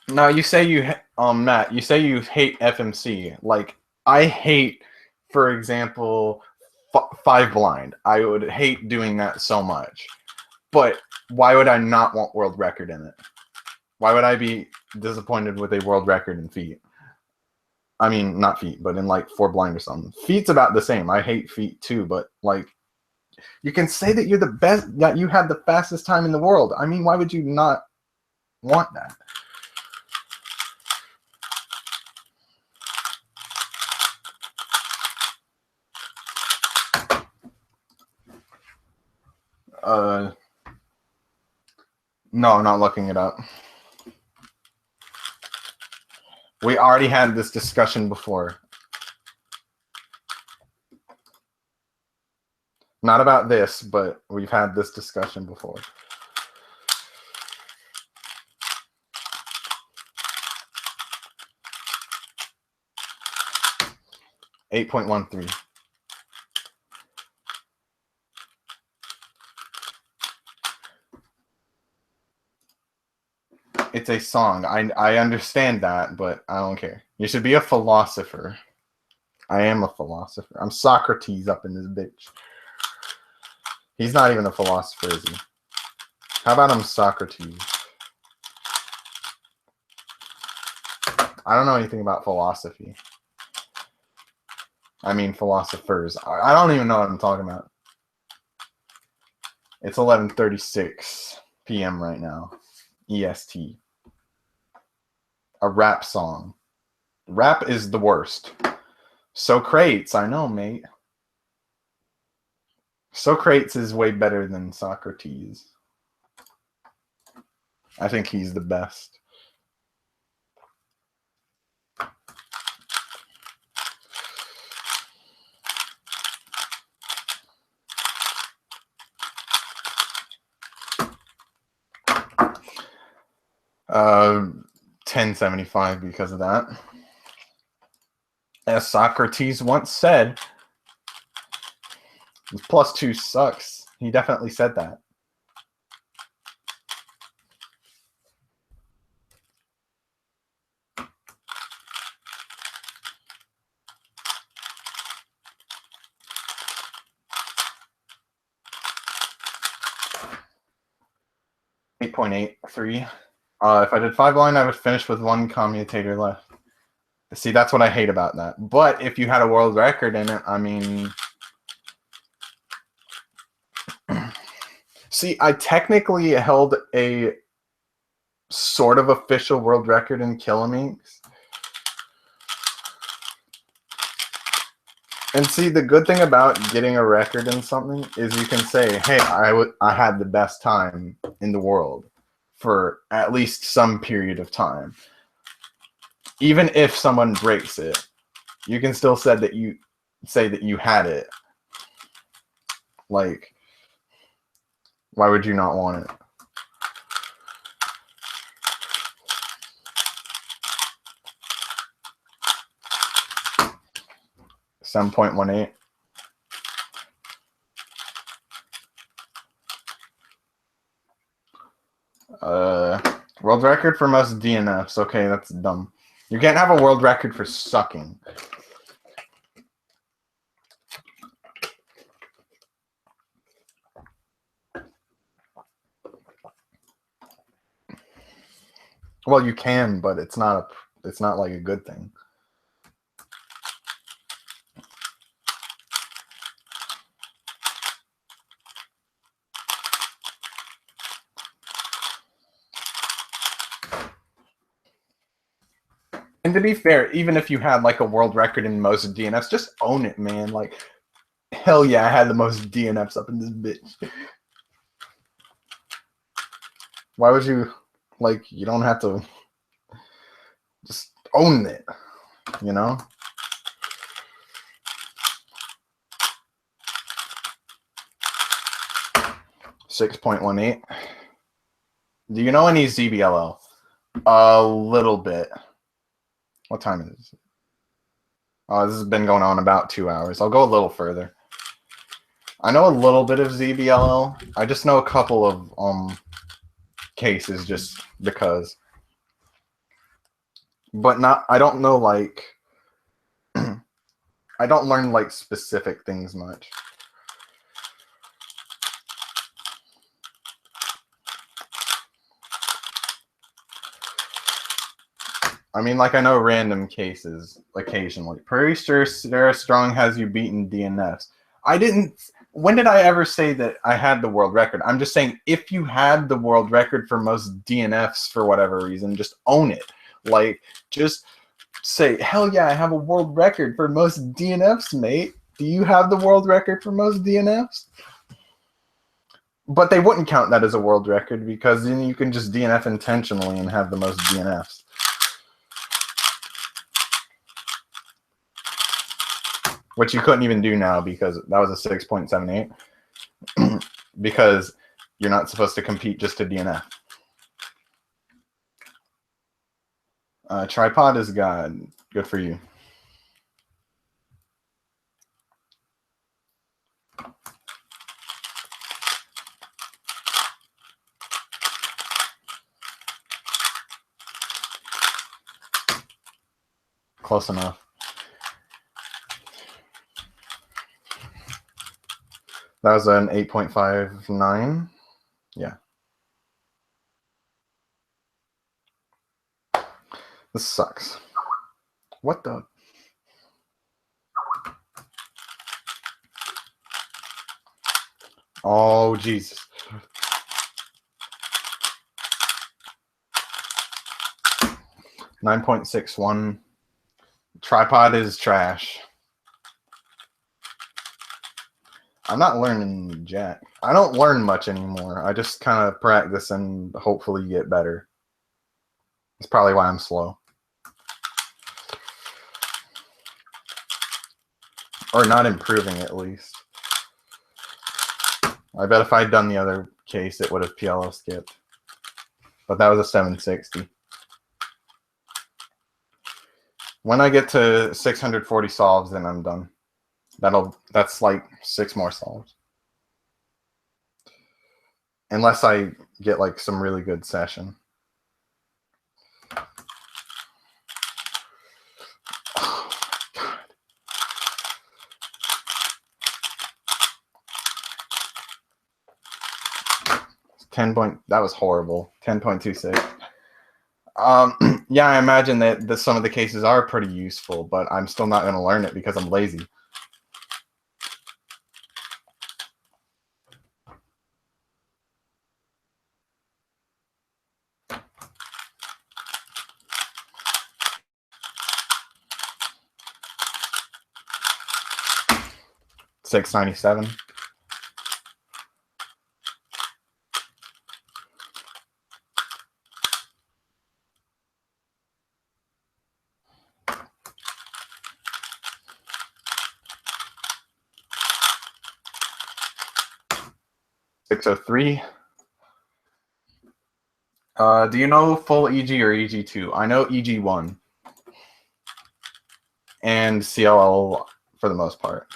No, you say you, Matt, you say you hate FMC. Like, I hate, for example, Five Blind. I would hate doing that so much. But why would I not want world record in it? Why would I be disappointed with a world record in feet? I mean, not feet, but in like 4 Blind or something. Feet's about the same. I hate feet too, but like, you can say that you're the best, that you had the fastest time in the world. I mean, why would you not want that? No, I'm not looking it up. We already had this discussion before. Not about this, but we've had this discussion before. $8.13. It's a song. I understand that, but I don't care. You should be a philosopher. I am a philosopher. I'm Socrates up in this bitch. He's not even a philosopher, is he? How about I'm Socrates? I don't know anything about philosophy. I mean philosophers. I don't even know what I'm talking about. It's 11:36 p.m. right now. EST. A rap song. Rap is the worst. Socrates, I know, mate. Socrates is way better than Socrates. I think he's the best. $10.75 because of that. As Socrates once said, +2 sucks. He definitely said that. $8.83. If I did 5 blind, I would finish with 1 commutator left. See, that's what I hate about that. But if you had a world record in it, I mean... See, I technically held a sort of official world record in Kilometres. And see, the good thing about getting a record in something is you can say, hey, I had the best time in the world for at least some period of time. Even if someone breaks it, you can still say that you had it. Like, why would you not want it? $7.18. World record for most DNFs. Okay, that's dumb. You can't have a world record for sucking. Well, you can, but it's not like a good thing. And to be fair, even if you had like a world record in most DNFs, just own it, man. Like, hell yeah, I had the most DNFs up in this bitch. Why would you, like, you don't have to just own it, you know? $6.18. Do you know any ZBLL? A little bit. What time is it? Oh, this has been going on about 2 hours. I'll go a little further. I know a little bit of ZBLL. I just know a couple of cases just because. But not, I don't know, like, I don't learn like specific things much. I mean, like, I know random cases occasionally. Pretty sure Sarah Strong has you beaten DNFs. I didn't. When did I ever say that I had the world record? I'm just saying, if you had the world record for most DNFs for whatever reason, just own it. Like, just say, hell yeah, I have a world record for most DNFs, mate. Do you have the world record for most DNFs? But they wouldn't count that as a world record because then you can just DNF intentionally and have the most DNFs. Which you couldn't even do now because that was a 6.78. Because you're not supposed to compete just to DNF. Tripod is God. Good for you. Close enough. That was an 8.59. Yeah. This sucks. What the? Oh, Jesus. $9.61. Tripod is trash. I'm not learning jack. I don't learn much anymore. I just kind of practice and hopefully get better. That's probably why I'm slow. Or not improving, at least. I bet if I'd done the other case, it would have PLO skipped. But that was a 760. When I get to 640 solves, then I'm done. That's like 6 more solves. Unless I get like some really good session. Oh my God. 10 that was horrible. 10.26. Yeah, I imagine that some of the cases are pretty useful, but I'm still not going to learn it because I'm lazy. 697. $603. Do you know full EG or EG2? I know EG1 and CLL for the most part,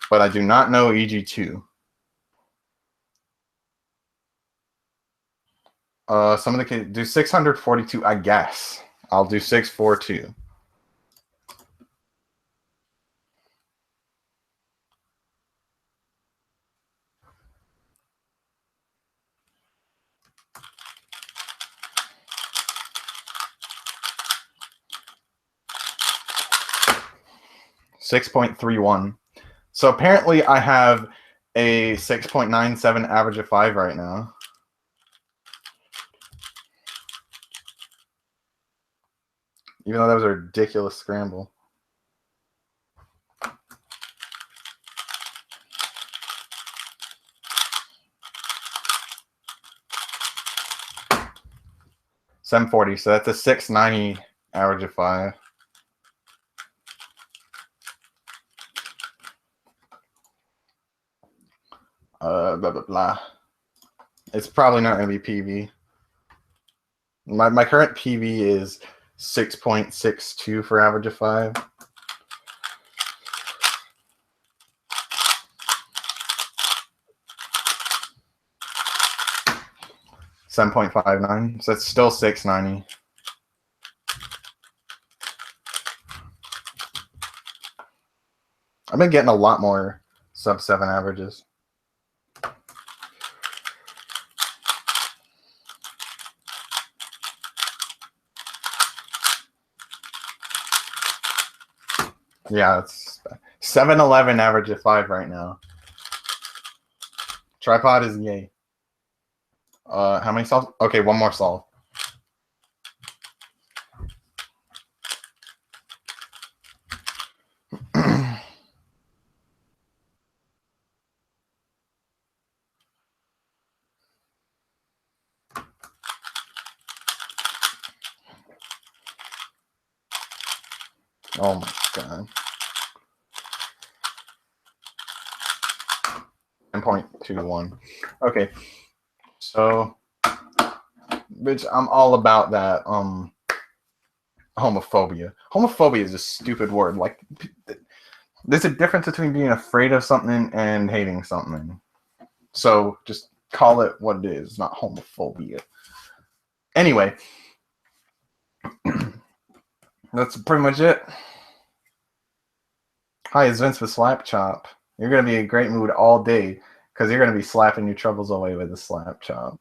but I do not know EG2. Some of the kids do 642, I guess. I'll do 642. $6.31. So apparently I have a 6.97 average of 5 right now. Even though that was a ridiculous scramble. $740, so that's a 690 average of 5. Blah, blah, blah. It's probably not going to be PV. My current PV is 6.62 for average of 5. $7.59, so it's still 690. I've been getting a lot more sub 7 averages. Yeah, it's 711 average of 5 right now. Tripod is yay. How many solves? Okay, one more solve. Oh my god. 10.21. Okay. So, bitch, I'm all about that homophobia. Homophobia is a stupid word. Like, there's a difference between being afraid of something and hating something. So just call it what it is, not homophobia. Anyway, that's pretty much it. Hi, it's Vince with Slap Chop. You're going to be in a great mood all day because you're going to be slapping your troubles away with a slap chop.